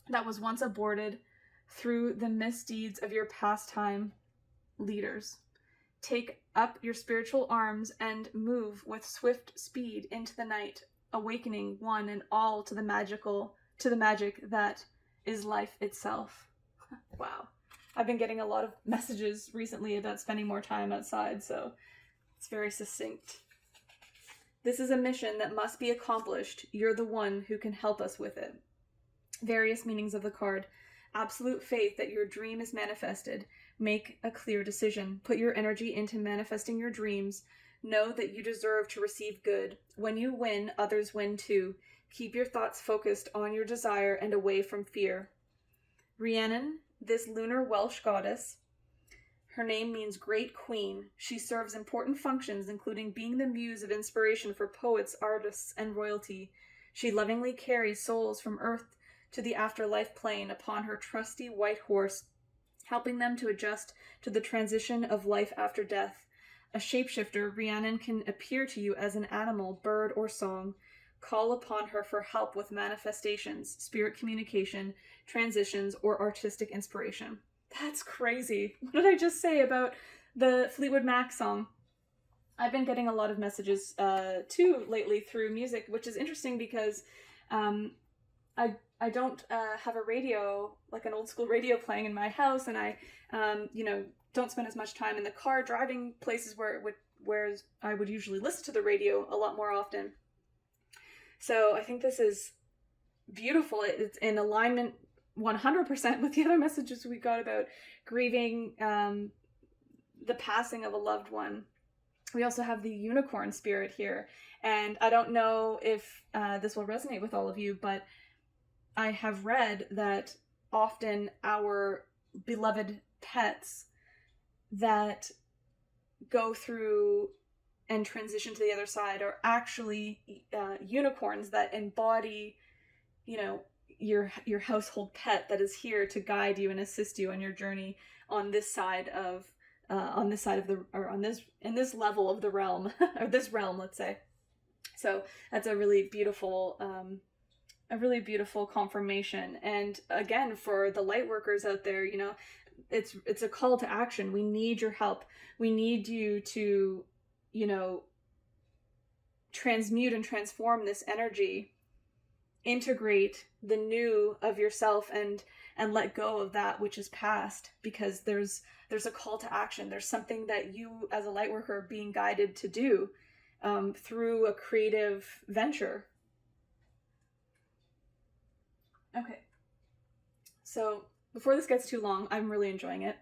that was once aborted through the misdeeds of your pastime leaders. Take up your spiritual arms and move with swift speed into the night, awakening one and all to the magic that is life itself. Wow. I've been getting a lot of messages recently about spending more time outside, so it's very succinct. This is a mission that must be accomplished. You're the one who can help us with it. Various meanings of the card. Absolute faith that your dream is manifested. Make a clear decision. Put your energy into manifesting your dreams. Know that you deserve to receive good. When you win, others win too. Keep your thoughts focused on your desire and away from fear. Rhiannon, this lunar Welsh goddess, her name means Great Queen. She serves important functions, including being the muse of inspiration for poets, artists, and royalty. She lovingly carries souls from Earth to the afterlife plane upon her trusty white horse, helping them to adjust to the transition of life after death. A shapeshifter, Rhiannon can appear to you as an animal, bird, or song. Call upon her for help with manifestations, spirit communication, transitions, or artistic inspiration. That's crazy. What did I just say about the Fleetwood Mac song? I've been getting a lot of messages too lately through music, which is interesting because I don't have a radio, like an old school radio playing in my house, and I don't spend as much time in the car driving places where I would usually listen to the radio a lot more often. So I think this is beautiful. It's in alignment 100% with the other messages we got about grieving the passing of a loved one. We also have the unicorn spirit here. And I don't know if this will resonate with all of you, but I have read that often our beloved pets that go through and transition to the other side are actually unicorns that embody, you know, your household pet that is here to guide you and assist you on your journey on this side of in this level of the realm, or this realm, let's say. So that's a really beautiful confirmation. And again, for the light workers out there, you know, it's a call to action. We need your help. We need you to, you know, transmute and transform this energy, integrate the new of yourself, and let go of that which is past, because there's a call to action. There's something that you as a light worker are being guided to do through a creative venture. Okay, so before this gets too long, I'm really enjoying it.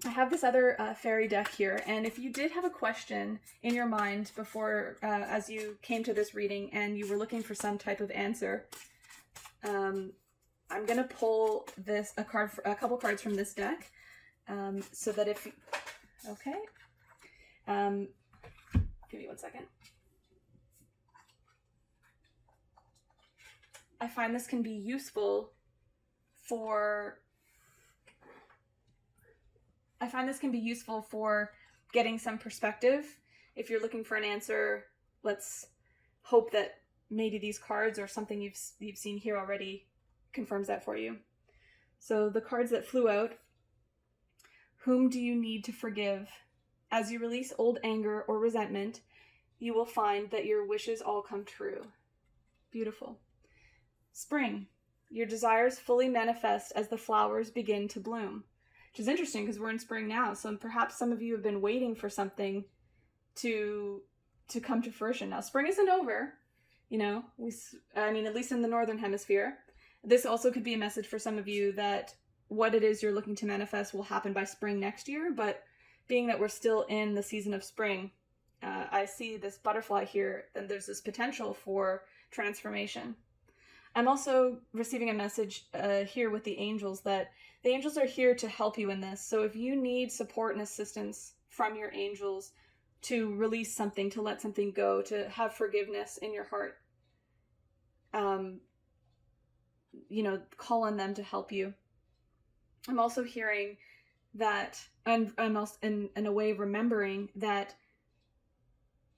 I have this other fairy deck here, and if you did have a question in your mind before, as you came to this reading and you were looking for some type of answer, I'm gonna pull a couple cards from this deck, so that if, okay, give me 1 second. I find this can be useful for getting some perspective. If you're looking for an answer, let's hope that maybe these cards or something you've seen here already confirms that for you. So the cards that flew out: whom do you need to forgive? As you release old anger or resentment, you will find that your wishes all come true. Beautiful. Spring. Your desires fully manifest as the flowers begin to bloom. Which is interesting because we're in spring now, so perhaps some of you have been waiting for something to come to fruition. Now, spring isn't over, you know, at least in the northern hemisphere. This also could be a message for some of you that what it is you're looking to manifest will happen by spring next year, but being that we're still in the season of spring, I see this butterfly here, and there's this potential for transformation. I'm also receiving a message here with the angels that the angels are here to help you in this. So if you need support and assistance from your angels to release something, to let something go, to have forgiveness in your heart, you know, call on them to help you. I'm also hearing that, and I'm also in a way remembering that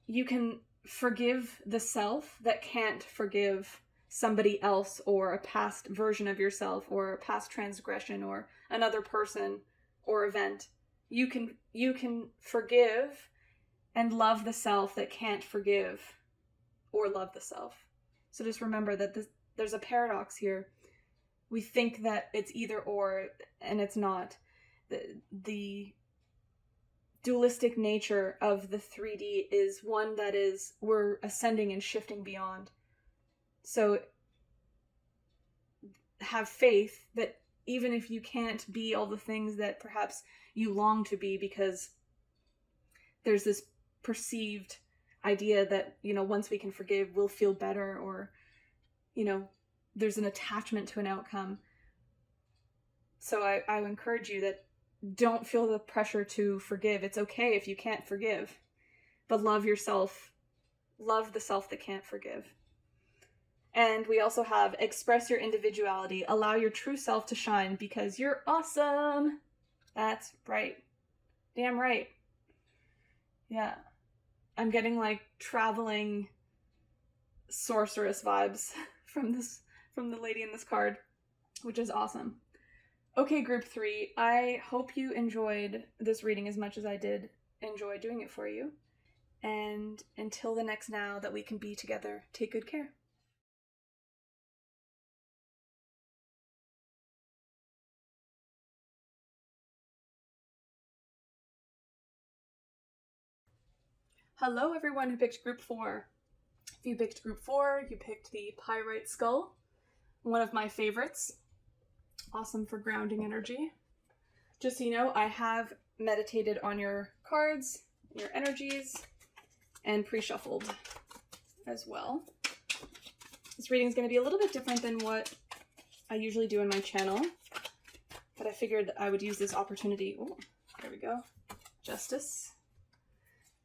you can forgive the self that can't forgive somebody else, or a past version of yourself, or a past transgression, or another person or event. You can forgive and love the self that can't forgive or love the self. So just remember that there's a paradox here. We think that it's either or, and it's not. The dualistic nature of the 3D is one that is, we're ascending and shifting beyond. So have faith that even if you can't be all the things that perhaps you long to be, because there's this perceived idea that, you know, once we can forgive, we'll feel better, or, you know, there's an attachment to an outcome. So I encourage you that don't feel the pressure to forgive. It's okay if you can't forgive, but love yourself. Love the self that can't forgive. And we also have express your individuality. Allow your true self to shine because you're awesome. That's right. Damn right. Yeah. I'm getting like traveling sorceress vibes from the lady in this card, which is awesome. Okay, group 3, I hope you enjoyed this reading as much as I did enjoy doing it for you. And until the next now that we can be together, take good care. Hello everyone who picked group 4. If you picked group 4, you picked the Pyrite skull. one of my favorites. Awesome for grounding energy. Just so you know, I have meditated on your cards, your energies, and pre-shuffled as well. This reading is going to be a little bit different than what I usually do on my channel, but I figured I would use this opportunity. Oh, there we go. Justice.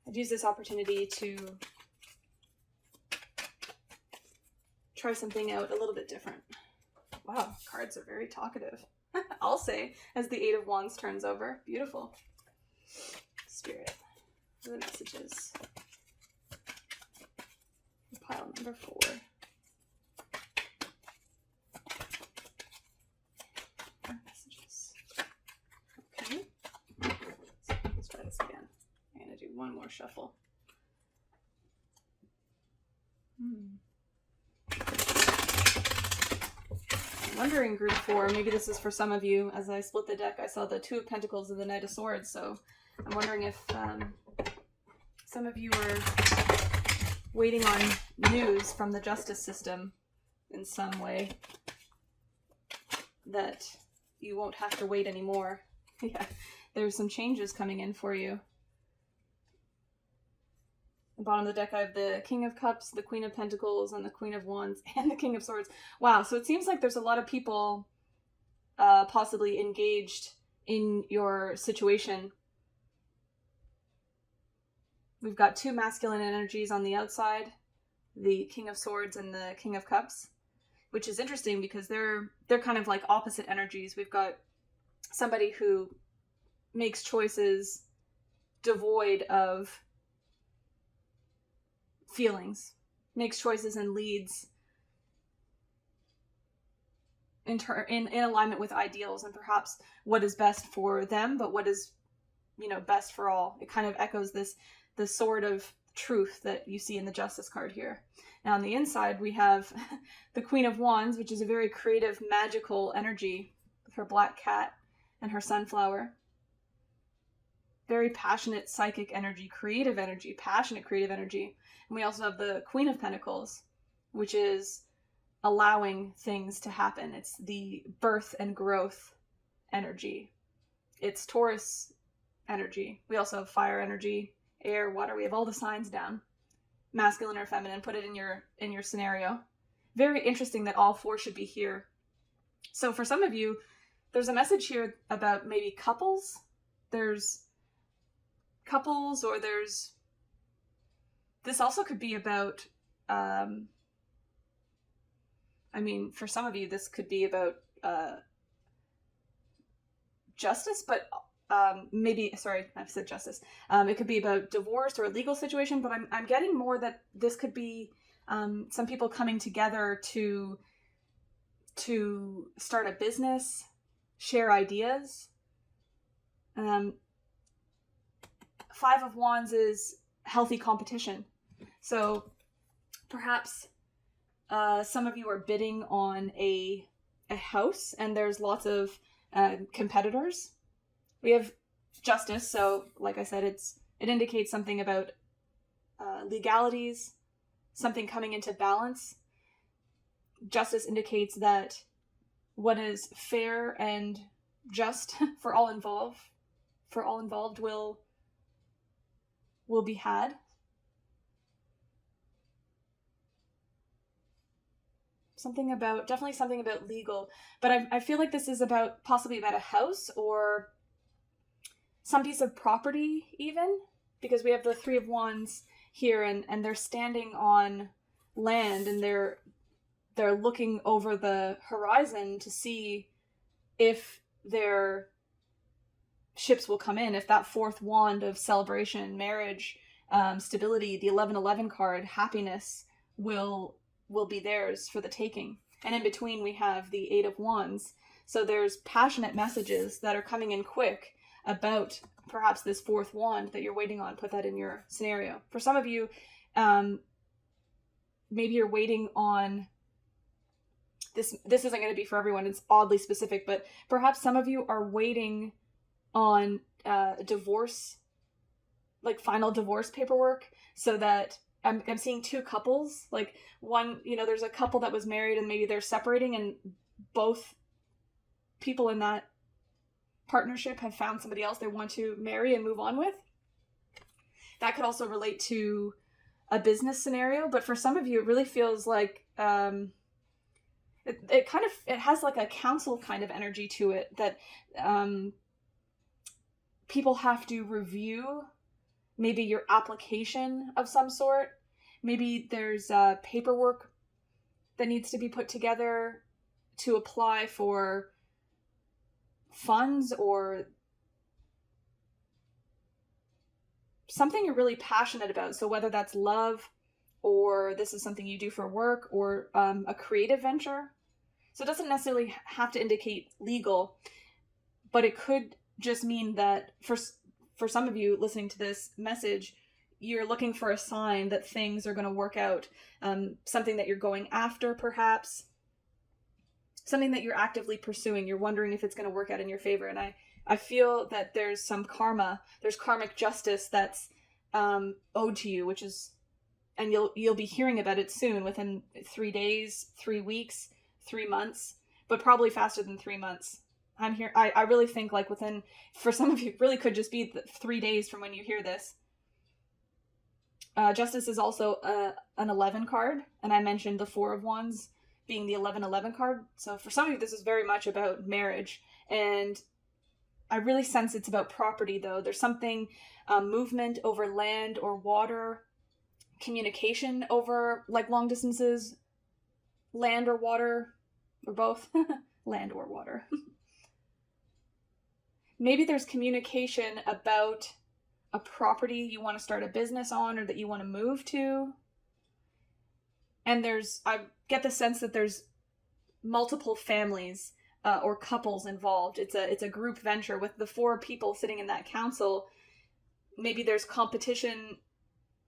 I'd use this opportunity to try something out a little bit different. Wow, cards are very talkative. I'll say, as the Eight of Wands turns over. Beautiful. Spirit. What are the messages? Pile number 4. Messages. Okay. Let's try this again. I'm going to do one more shuffle. Wondering, group 4, maybe this is for some of you. As I split the deck, I saw the Two of Pentacles and the Knight of Swords, so I'm wondering if some of you are waiting on news from the justice system in some way, that you won't have to wait anymore. Yeah, there's some changes coming in for you. The bottom of the deck, I have the King of Cups, the Queen of Pentacles, and the Queen of Wands, and the King of Swords. Wow, so it seems like there's a lot of people possibly engaged in your situation. We've got 2 masculine energies on the outside, the King of Swords and the King of Cups, which is interesting because they're kind of like opposite energies. We've got somebody who makes choices devoid of feelings, makes choices and leads in alignment with ideals and perhaps what is best for them, but what is, best for all. It kind of echoes the sword of truth that you see in the Justice card here. Now on the inside we have the Queen of Wands, which is a very creative, magical energy with her black cat and her sunflower. Very passionate, psychic energy, creative energy, passionate, creative energy. And we also have the Queen of Pentacles, which is allowing things to happen. It's the birth and growth energy. It's Taurus energy. We also have fire energy, air, water. We have all the signs down. Masculine or feminine. Put it in your scenario. Very interesting that all 4 should be here. So for some of you, there's a message here about maybe couples. There's couples, or this also could be about, for some of you, this could be about justice, but maybe, sorry, I've said justice. It could be about divorce or a legal situation, but I'm getting more that this could be some people coming together to start a business, share ideas. 5 of Wands is healthy competition. So perhaps some of you are bidding on a house and there's lots of competitors. We have justice, so like I said, it indicates something about legalities, something coming into balance. Justice indicates that what is fair and just for all involved will be had. Definitely something about legal, but I feel like this is possibly about a house or some piece of property even, because we have the 3 of Wands here and they're standing on land and they're looking over the horizon to see if their ships will come in, if that 4th wand of celebration, marriage, stability, the 1111 card, happiness will be theirs for the taking. And in between we have the 8 of Wands. So there's passionate messages that are coming in quick about perhaps this 4th wand that you're waiting on. Put that in your scenario. For some of you, maybe you're waiting on this isn't going to be for everyone, it's oddly specific, but perhaps some of you are waiting on divorce, like final divorce paperwork, so that I'm seeing two couples, like one, there's a couple that was married and maybe they're separating, and both people in that partnership have found somebody else they want to marry and move on with. That could also relate to a business scenario, but for some of you, it really feels like it has like a council kind of energy to it, that people have to review maybe your application of some sort. Maybe there's paperwork that needs to be put together to apply for funds or something you're really passionate about. So whether that's love, or this is something you do for work, or a creative venture. So it doesn't necessarily have to indicate legal, but it could just mean that for some of you listening to this message, you're looking for a sign that things are going to work out. Something that you're going after, perhaps. Something that you're actively pursuing. You're wondering if it's going to work out in your favor. And I feel that there's some karma. There's karmic justice that's owed to you, which is, and you'll be hearing about it soon, within 3 days, 3 weeks, 3 months, but probably faster than 3 months. I'm here. I really think like within, for some of you, it really could just be 3 days from when you hear this. Justice is also an 11 card, and I mentioned the 4 of Wands being the 11-11 card. So for some of you, this is very much about marriage, and I really sense it's about property, though. There's something, movement over land or water, communication over like long distances, land or water, or both. Land or water. Maybe there's communication about a property you want to start a business on, or that you want to move to. And I get the sense that there's multiple families or couples involved. It's a group venture with the 4 people sitting in that council. Maybe there's competition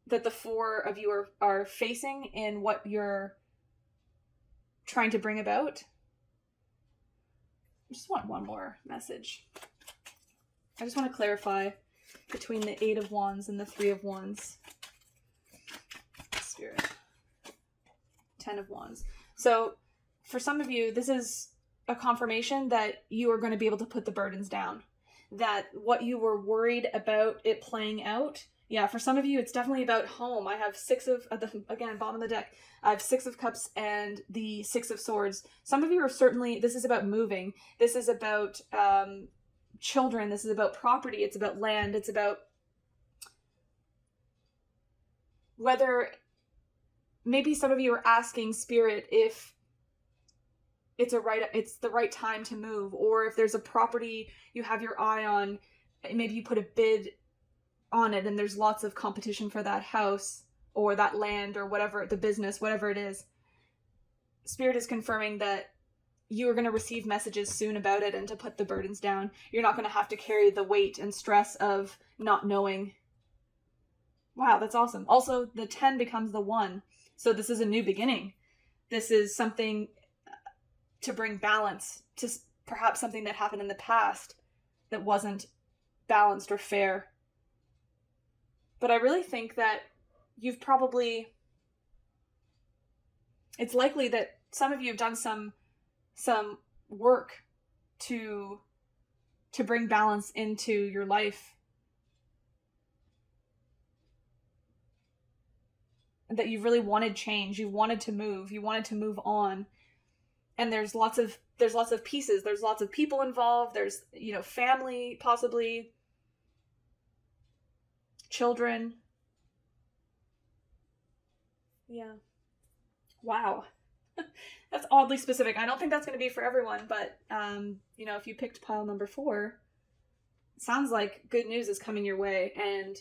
that the 4 of you are facing in what you're trying to bring about. I just want one more message. I just want to clarify between the 8 of Wands and the 3 of Wands. Spirit. 10 of Wands. So for some of you, this is a confirmation that you are going to be able to put the burdens down. That what you were worried about it playing out. Yeah, for some of you, it's definitely about home. I have 6 of, again, bottom of the deck, I have 6 of Cups and the 6 of Swords. Some of you are certainly, this is about moving. This is about children. This is about property. It's about land. It's about whether, maybe some of you are asking Spirit if it's the right time to move, or if there's a property you have your eye on, maybe you put a bid on it and there's lots of competition for that house or that land or whatever, the business, whatever it is. Spirit is confirming that you are going to receive messages soon about it and to put the burdens down. You're not going to have to carry the weight and stress of not knowing. Wow, that's awesome. Also, the 10 becomes the 1. So this is a new beginning. This is something to bring balance to perhaps something that happened in the past that wasn't balanced or fair. But I really think that you've probably, it's likely that some of you have done some work to bring balance into your life. That you really wanted change, you wanted to move on. And there's lots of pieces, there's lots of people involved, there's, family, possibly children. Yeah. Wow. That's oddly specific. I don't think that's going to be for everyone, but if you picked pile number 4, it sounds like good news is coming your way. And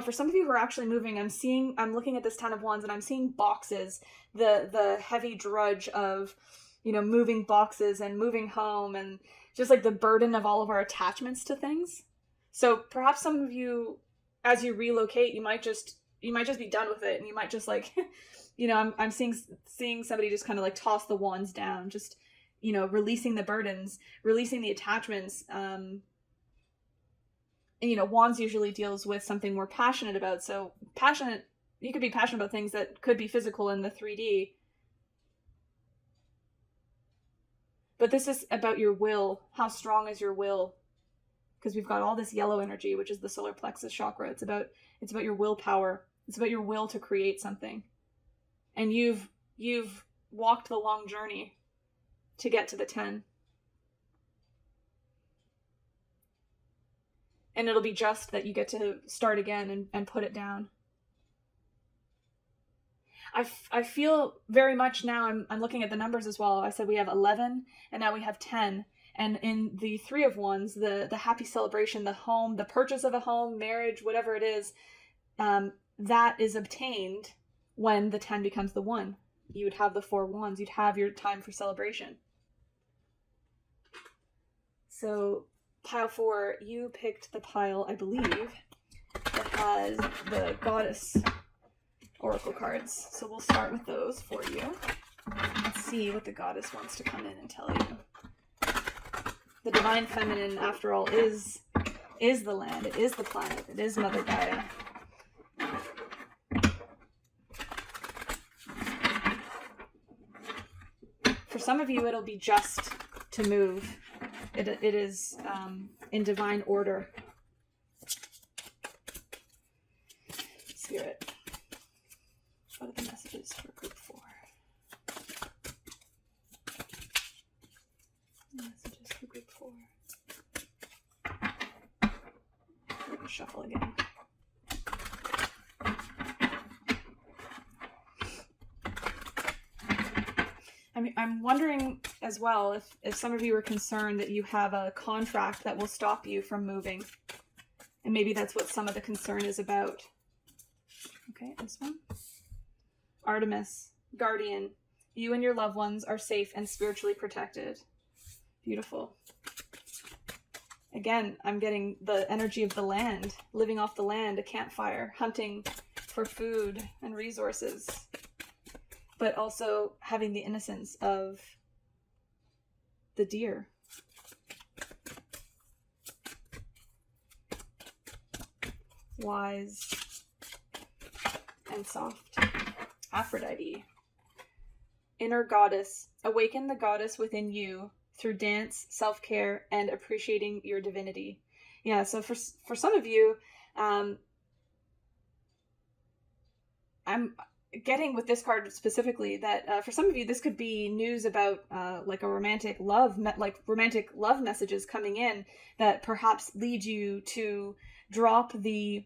for some of you who are actually moving, I'm looking at this 10 of Wands and I'm seeing boxes, the heavy drudge of, moving boxes and moving home, and just like the burden of all of our attachments to things. So perhaps some of you, as you relocate, you might just be done with it, and you might just like, I'm seeing somebody just kind of like toss the wands down, just, releasing the burdens, releasing the attachments, you know, wands usually deals with something we're passionate about. So passionate, you could be passionate about things that could be physical in the 3D. But this is about your will. How strong is your will? Because we've got all this yellow energy, which is the solar plexus chakra. It's about your willpower. It's about your will to create something. And you've walked the long journey to get to the 10. And it'll be just that you get to start again and put it down. I feel very much now, I'm looking at the numbers as well. I said we have 11 and now we have 10. And in the 3 of Wands, the happy celebration, the home, the purchase of a home, marriage, whatever it is, that is obtained when the 10 becomes the 1. You would have the 4 Wands. You'd have your time for celebration. So pile 4, you picked the pile, I believe, that has the goddess oracle cards. So we'll start with those for you. Let's see what the goddess wants to come in and tell you. The divine feminine, after all, is the land. It is the planet. It is Mother Gaia. For some of you, it'll be just to move. It is in divine order. Spirit, what are the messages for group 4? Messages for group 4. We're gonna shuffle again. I'm wondering as well if some of you are concerned that you have a contract that will stop you from moving. And maybe that's what some of the concern is about. Okay, this one. Artemis, guardian. You and your loved ones are safe and spiritually protected. Beautiful. Again, I'm getting the energy of the land, living off the land, a campfire, hunting for food and resources, but also having the innocence of the deer. Wise and soft. Aphrodite. Inner goddess. Awaken the goddess within you through dance, self-care, and appreciating your divinity. Yeah, so for some of you, I'm getting with this card specifically that for some of you this could be news about like a romantic love messages coming in that perhaps lead you to drop the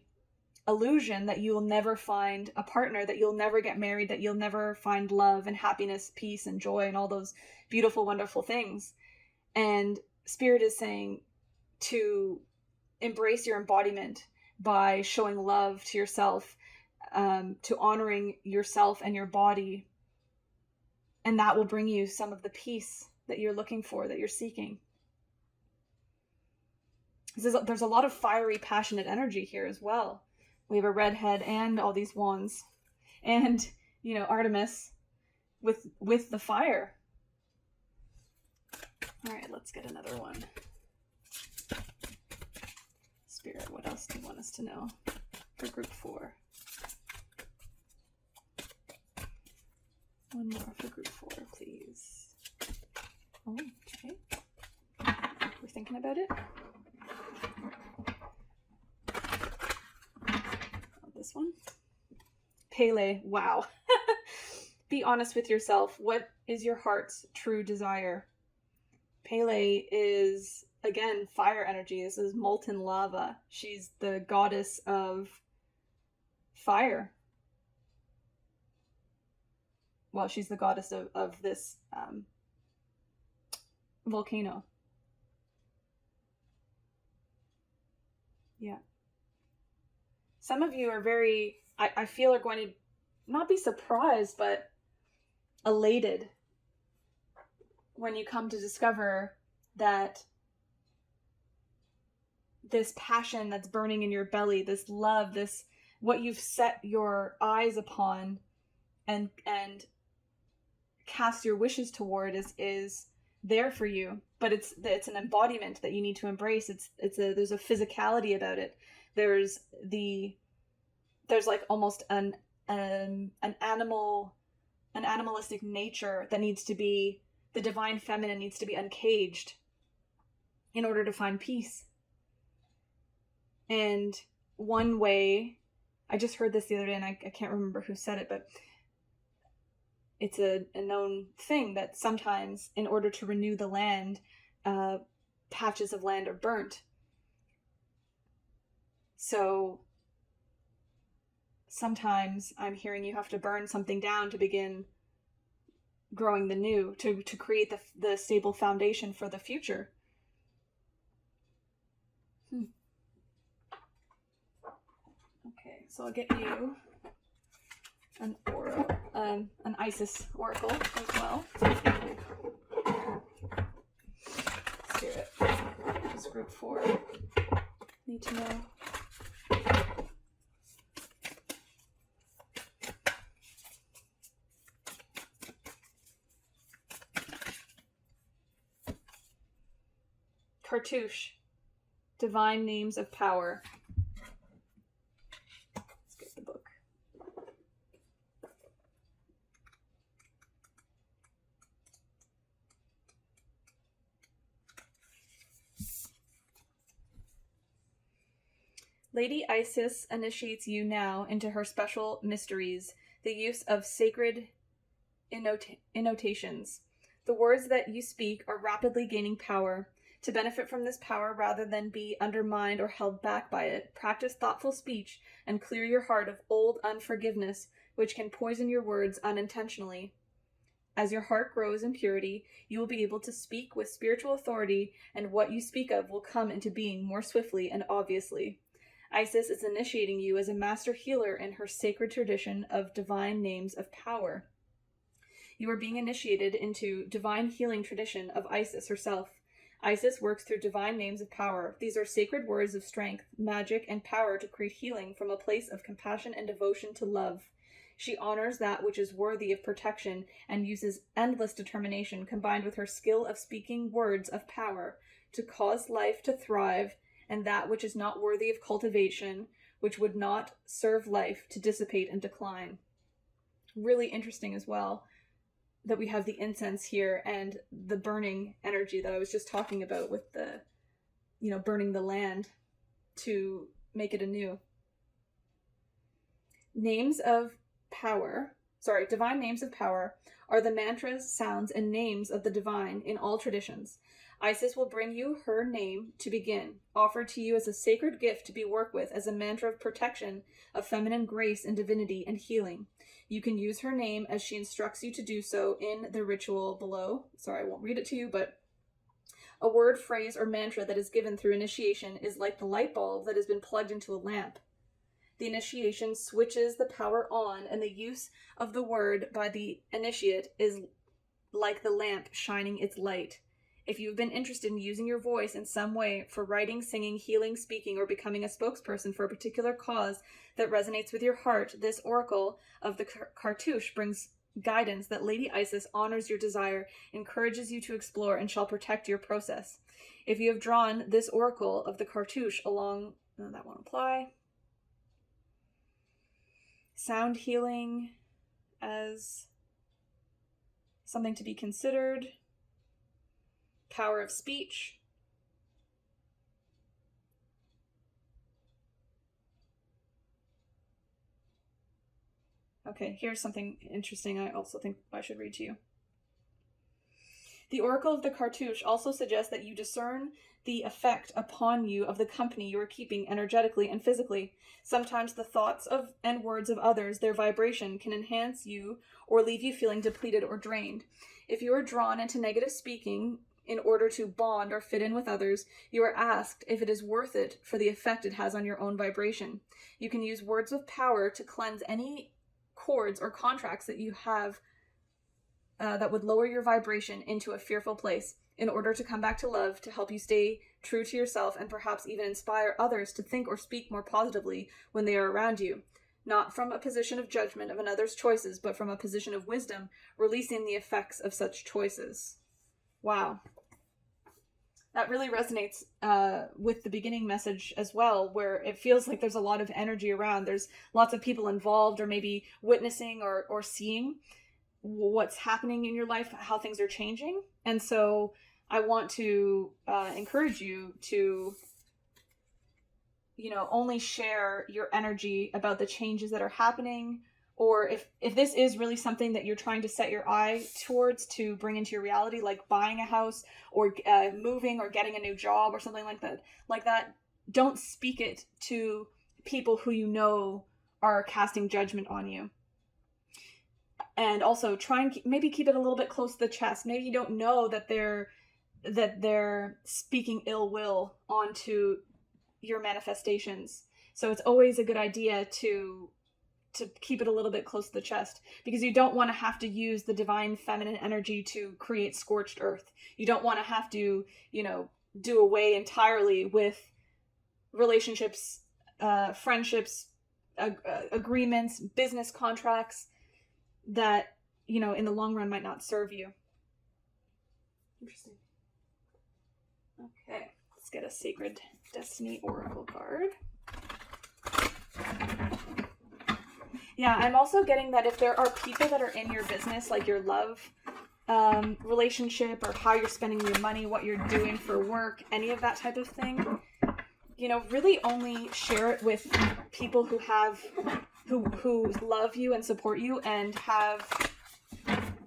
illusion that you'll never find a partner, that you'll never get married, that you'll never find love and happiness, peace and joy and all those beautiful, wonderful things. And Spirit is saying to embrace your embodiment by showing love to yourself, to honoring yourself and your body, and that will bring you some of the peace that you're looking for, that you're seeking. There's a lot of fiery, passionate energy here as well. We have a redhead and all these wands, and you know, Artemis with the fire. All right, let's get another one. Spirit, what else do you want us to know for group 4? One more for group 4, please. Oh, okay. We're thinking about it. Oh, this one. Pelé, wow. Be honest with yourself. What is your heart's true desire? Pelé is, again, fire energy. This is molten lava. She's the goddess of fire. Well, she's the goddess of this volcano. Yeah. Some of you are very, I feel, are going to not be surprised, but elated when you come to discover that this passion that's burning in your belly, this love, this what you've set your eyes upon and cast your wishes toward is there for you, but it's an embodiment that you need to embrace. There's a physicality about it. There's like almost an animalistic nature that needs to be, the divine feminine needs to be uncaged in order to find peace. And one way, I just heard this the other day, and I can't remember who said it, but it's a known thing that sometimes, in order to renew the land, patches of land are burnt. So sometimes I'm hearing you have to burn something down to begin growing the new, to create the stable foundation for the future. Okay, so I'll get you an Isis oracle as well. Let's do it. Just group 4. Need to know. Cartouche, divine names of power. Let's get the book. Lady Isis initiates you now into her special mysteries, the use of sacred innotations. The words that you speak are rapidly gaining power. To benefit from this power rather than be undermined or held back by it, practice thoughtful speech and clear your heart of old unforgiveness, which can poison your words unintentionally. As your heart grows in purity, you will be able to speak with spiritual authority, and what you speak of will come into being more swiftly and obviously. Isis is initiating you as a master healer in her sacred tradition of divine names of power. You are being initiated into divine healing tradition of Isis herself. Isis works through divine names of power. These are sacred words of strength, magic, and power to create healing from a place of compassion and devotion to love. She honors that which is worthy of protection and uses endless determination combined with her skill of speaking words of power to cause life to thrive, and that which is not worthy of cultivation, which would not serve life, to dissipate and decline. Really interesting as well that we have the incense here and the burning energy that I was just talking about with the, burning the land to make it anew. Divine names of power are the mantras, sounds, and names of the divine in all traditions. Isis will bring you her name to begin, offered to you as a sacred gift to be worked with as a mantra of protection, of feminine grace and divinity and healing. You can use her name as she instructs you to do so in the ritual below. Sorry, I won't read it to you, but a word, phrase, or mantra that is given through initiation is like the light bulb that has been plugged into a lamp. The initiation switches the power on, and the use of the word by the initiate is like the lamp shining its light. If you've been interested in using your voice in some way for writing, singing, healing, speaking, or becoming a spokesperson for a particular cause that resonates with your heart, this oracle of the cartouche brings guidance that Lady Isis honors your desire, encourages you to explore, and shall protect your process. If you have drawn this oracle of the cartouche along... No, that won't apply. Sound healing as something to be considered. Power of speech. Okay, here's something interesting I also think I should read to you. The Oracle of the Cartouche also suggests that you discern the effect upon you of the company you are keeping energetically and physically. Sometimes the thoughts of and words of others, their vibration, can enhance you or leave you feeling depleted or drained. If you are drawn into negative speaking in order to bond or fit in with others, you are asked if it is worth it for the effect it has on your own vibration. You can use words of power to cleanse any cords or contracts that you have that would lower your vibration into a fearful place in order to come back to love, to help you stay true to yourself, and perhaps even inspire others to think or speak more positively when they are around you. Not from a position of judgment of another's choices, but from a position of wisdom, releasing the effects of such choices. Wow. That really resonates with the beginning message as well, where it feels like there's a lot of energy around. There's lots of people involved, or maybe witnessing or seeing what's happening in your life, how things are changing. And so I want to encourage you to, only share your energy about the changes that are happening, or if this is really something that you're trying to set your eye towards to bring into your reality, like buying a house or moving or getting a new job or something like that, don't speak it to people who are casting judgment on you. And also try and maybe keep it a little bit close to the chest. Maybe you don't know that they're speaking ill will onto your manifestations. So it's always a good idea to keep it a little bit close to the chest, because you don't want to have to use the divine feminine energy to create scorched earth. You don't want to have to, do away entirely with relationships, friendships, agreements, business contracts that, in the long run might not serve you. Interesting. Okay, let's get a Sacred Destiny Oracle card. Yeah, I'm also getting that if there are people that are in your business, like your love relationship, or how you're spending your money, what you're doing for work, any of that type of thing, really only share it with people who love you and support you and have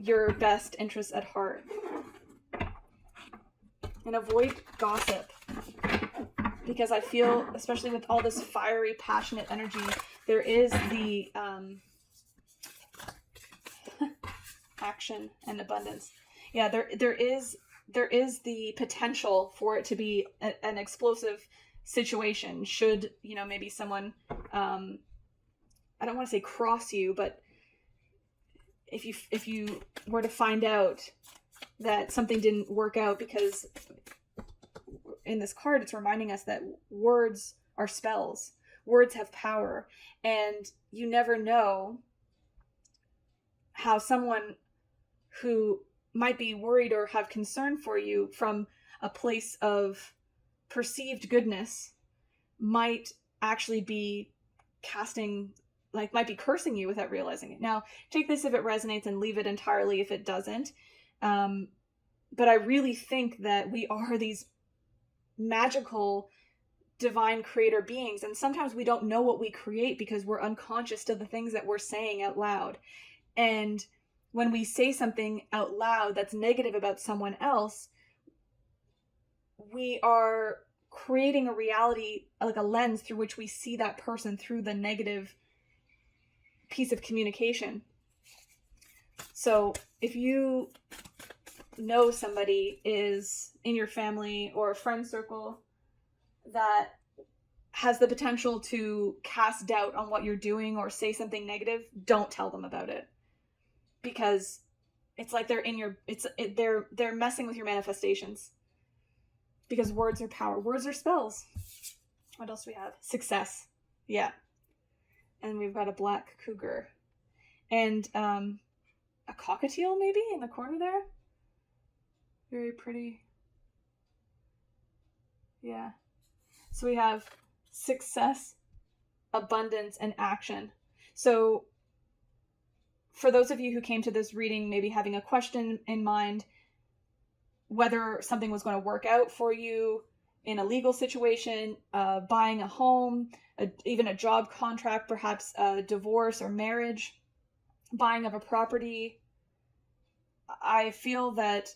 your best interests at heart. And avoid gossip, because I feel, especially with all this fiery, passionate energy, there is the action and abundance. Yeah, there is the potential for it to be an explosive situation. Should maybe someone, I don't want to say cross you, but if you were to find out that something didn't work out, because in this card it's reminding us that words are spells. Words have power, and you never know how someone who might be worried or have concern for you from a place of perceived goodness might actually be might be cursing you without realizing it. Now, take this if it resonates and leave it entirely if it doesn't. But I really think that we are these magical divine creator beings, and sometimes we don't know what we create because we're unconscious to the things that we're saying out loud. And when we say something out loud that's negative about someone else, we are creating a reality, like a lens through which we see that person through the negative piece of communication. So if you know somebody is in your family or a friend circle that has the potential to cast doubt on what you're doing or say something negative, don't tell them about it, because it's like they're messing with your manifestations, because words are power. Words are spells. What else do we have? Success. Yeah. And we've got a black cougar and a cockatiel maybe in the corner there. Very pretty. Yeah. So we have success, abundance, and action. So for those of you who came to this reading maybe having a question in mind, whether something was going to work out for you in a legal situation, buying a home, even a job contract, perhaps a divorce or marriage, buying of a property, I feel that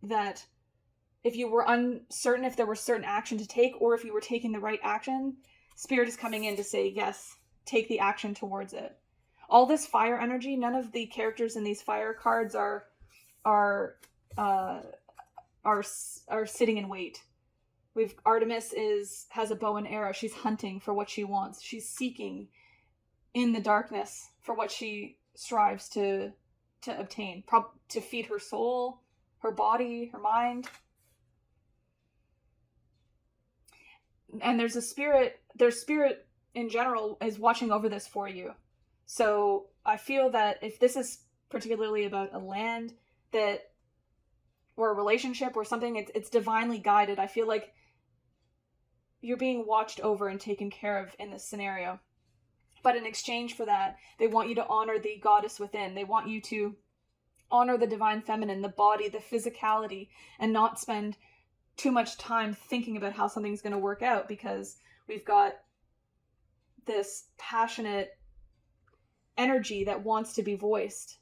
that if you were uncertain if there was certain action to take, or if you were taking the right action, Spirit is coming in to say, yes, take the action towards it. All this fire energy, none of the characters in these fire cards are sitting in wait. Artemis has a bow and arrow. She's hunting for what she wants. She's seeking in the darkness for what she strives to obtain, to feed her soul, her body, her mind. And there's spirit in general is watching over this for you. So I feel that if this is particularly about a land, that or a relationship or something. It's divinely guided. I feel like you're being watched over and taken care of in this scenario. But in exchange for that, they want you to honor the goddess within. They want you to honor the divine feminine, the body, the physicality, and not spend too much time thinking about how something's going to work out, because we've got this passionate energy that wants to be voiced.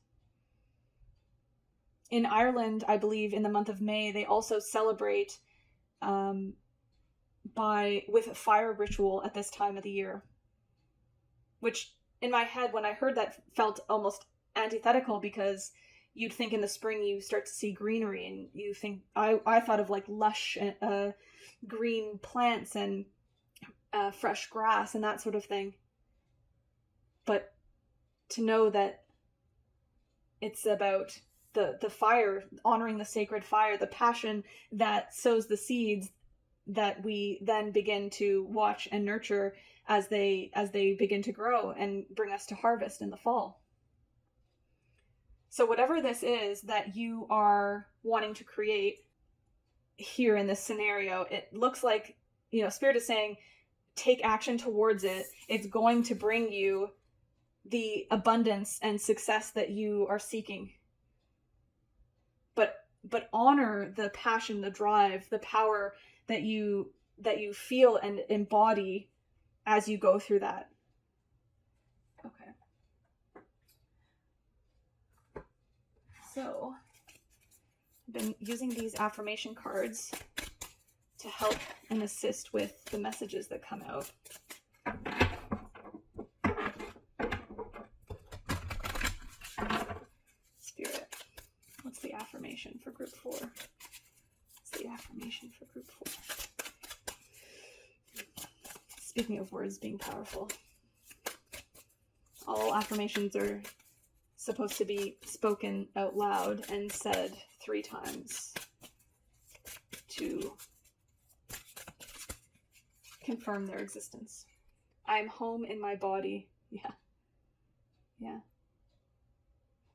In Ireland, I believe in the month of May, they also celebrate with a fire ritual at this time of the year, which in my head, when I heard that, felt almost antithetical, because you'd think in the spring you start to see greenery, and you think, I thought of like lush green plants and fresh grass and that sort of thing. But to know that it's about the fire, honoring the sacred fire, the passion that sows the seeds that we then begin to watch and nurture as they begin to grow and bring us to harvest in the fall. So whatever this is that you are wanting to create here in this scenario, it looks like, Spirit is saying, take action towards it. It's going to bring you the abundance and success that you are seeking. But honor the passion, the drive, the power that you feel and embody as you go through that. Okay. So, I've been using these affirmation cards to help and assist with the messages that come out. Spirit, what's the affirmation for group 4? What's the affirmation for group 4? Speaking of words being powerful, all affirmations are supposed to be spoken out loud and said 3 times to confirm their existence. I'm home in my body. Yeah.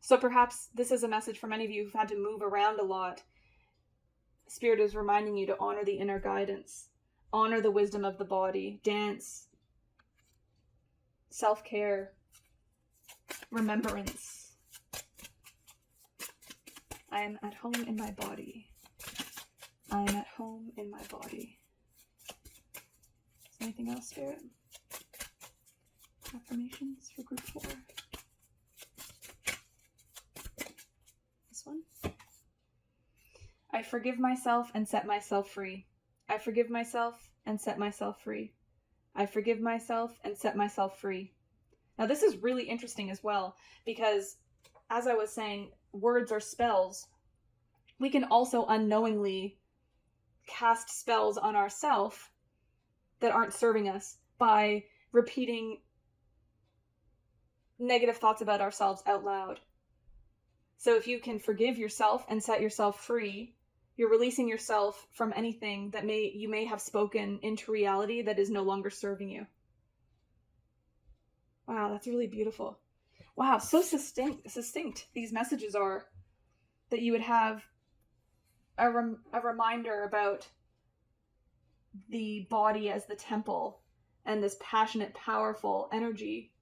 So perhaps this is a message for many of you who've had to move around a lot. Spirit is reminding you to honor the inner guidance, honor the wisdom of the body, dance, self-care, remembrance. I am at home in my body. I am at home in my body. Is there anything else, Spirit? Affirmations for group 4. This one. I forgive myself and set myself free. I forgive myself and set myself free. I forgive myself and set myself free. Now this is really interesting as well, because as I was saying, words are spells. We can also unknowingly cast spells on ourselves that aren't serving us by repeating negative thoughts about ourselves out loud. So if you can forgive yourself and set yourself free, you're releasing yourself from anything that you may have spoken into reality that is no longer serving you. Wow, that's really beautiful. Wow, so succinct these messages are, that you would have a reminder about the body as the temple and this passionate, powerful energy.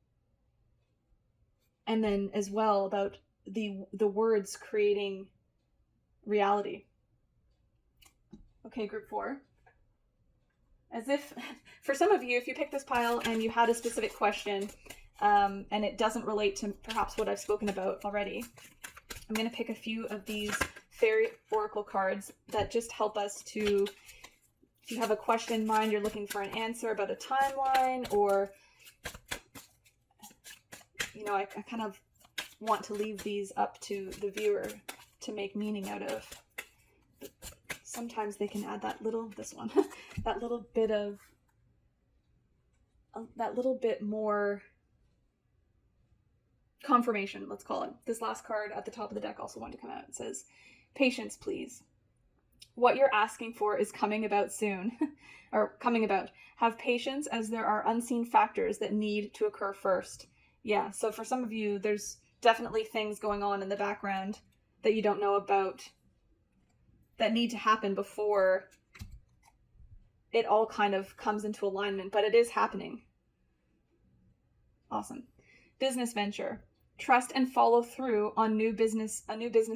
And then as well about the words creating reality. Okay, group 4. As if, for some of you, if you pick this pile and you had a specific question, and it doesn't relate to perhaps what I've spoken about already, I'm going to pick a few of these fairy oracle cards that just help us to, if you have a question in mind, you're looking for an answer about a timeline, or, I kind of want to leave these up to the viewer to make meaning out of. But sometimes they can add that little bit more confirmation, let's call it. This last card at the top of the deck also wanted to come out. It says, patience, please. What you're asking for is coming about soon, or coming about. Have patience, as there are unseen factors that need to occur first. Yeah, so for some of you, there's definitely things going on in the background that you don't know about that need to happen before it all kind of comes into alignment, but it is happening. Awesome. Business venture. Trust and follow through on a new business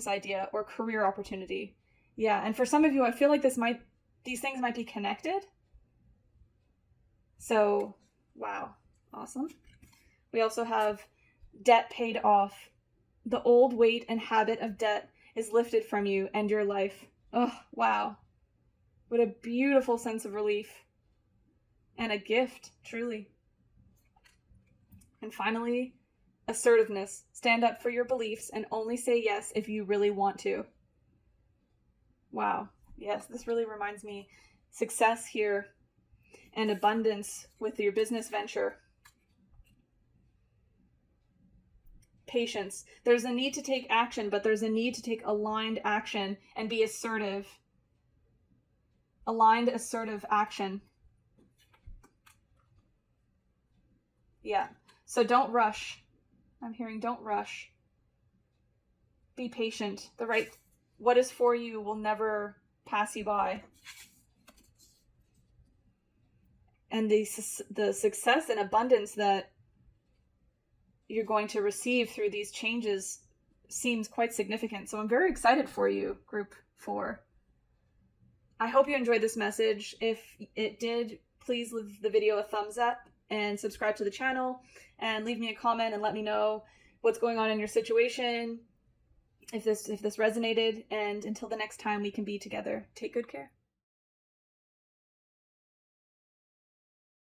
idea or career opportunity. Yeah, and for some of you, I feel like these things might be connected. So, wow. Awesome. We also have debt paid off. The old weight and habit of debt is lifted from you and your life. Oh, wow. What a beautiful sense of relief. And a gift, truly. And finally, assertiveness. Stand up for your beliefs and only say yes if you really want to. Wow. Yes, this really reminds me. Success here and abundance with your business venture. Patience. There's a need to take action, but there's a need to take aligned action and be assertive. Aligned, assertive action. Yeah. So don't rush. I'm hearing don't rush. Be patient. What is for you will never pass you by. And the success and abundance that you're going to receive through these changes seems quite significant. So I'm very excited for you, Group 4. I hope you enjoyed this message. If it did, please leave the video a thumbs up and subscribe to the channel and leave me a comment and let me know what's going on in your situation, if this resonated. And until the next time we can be together, take good care.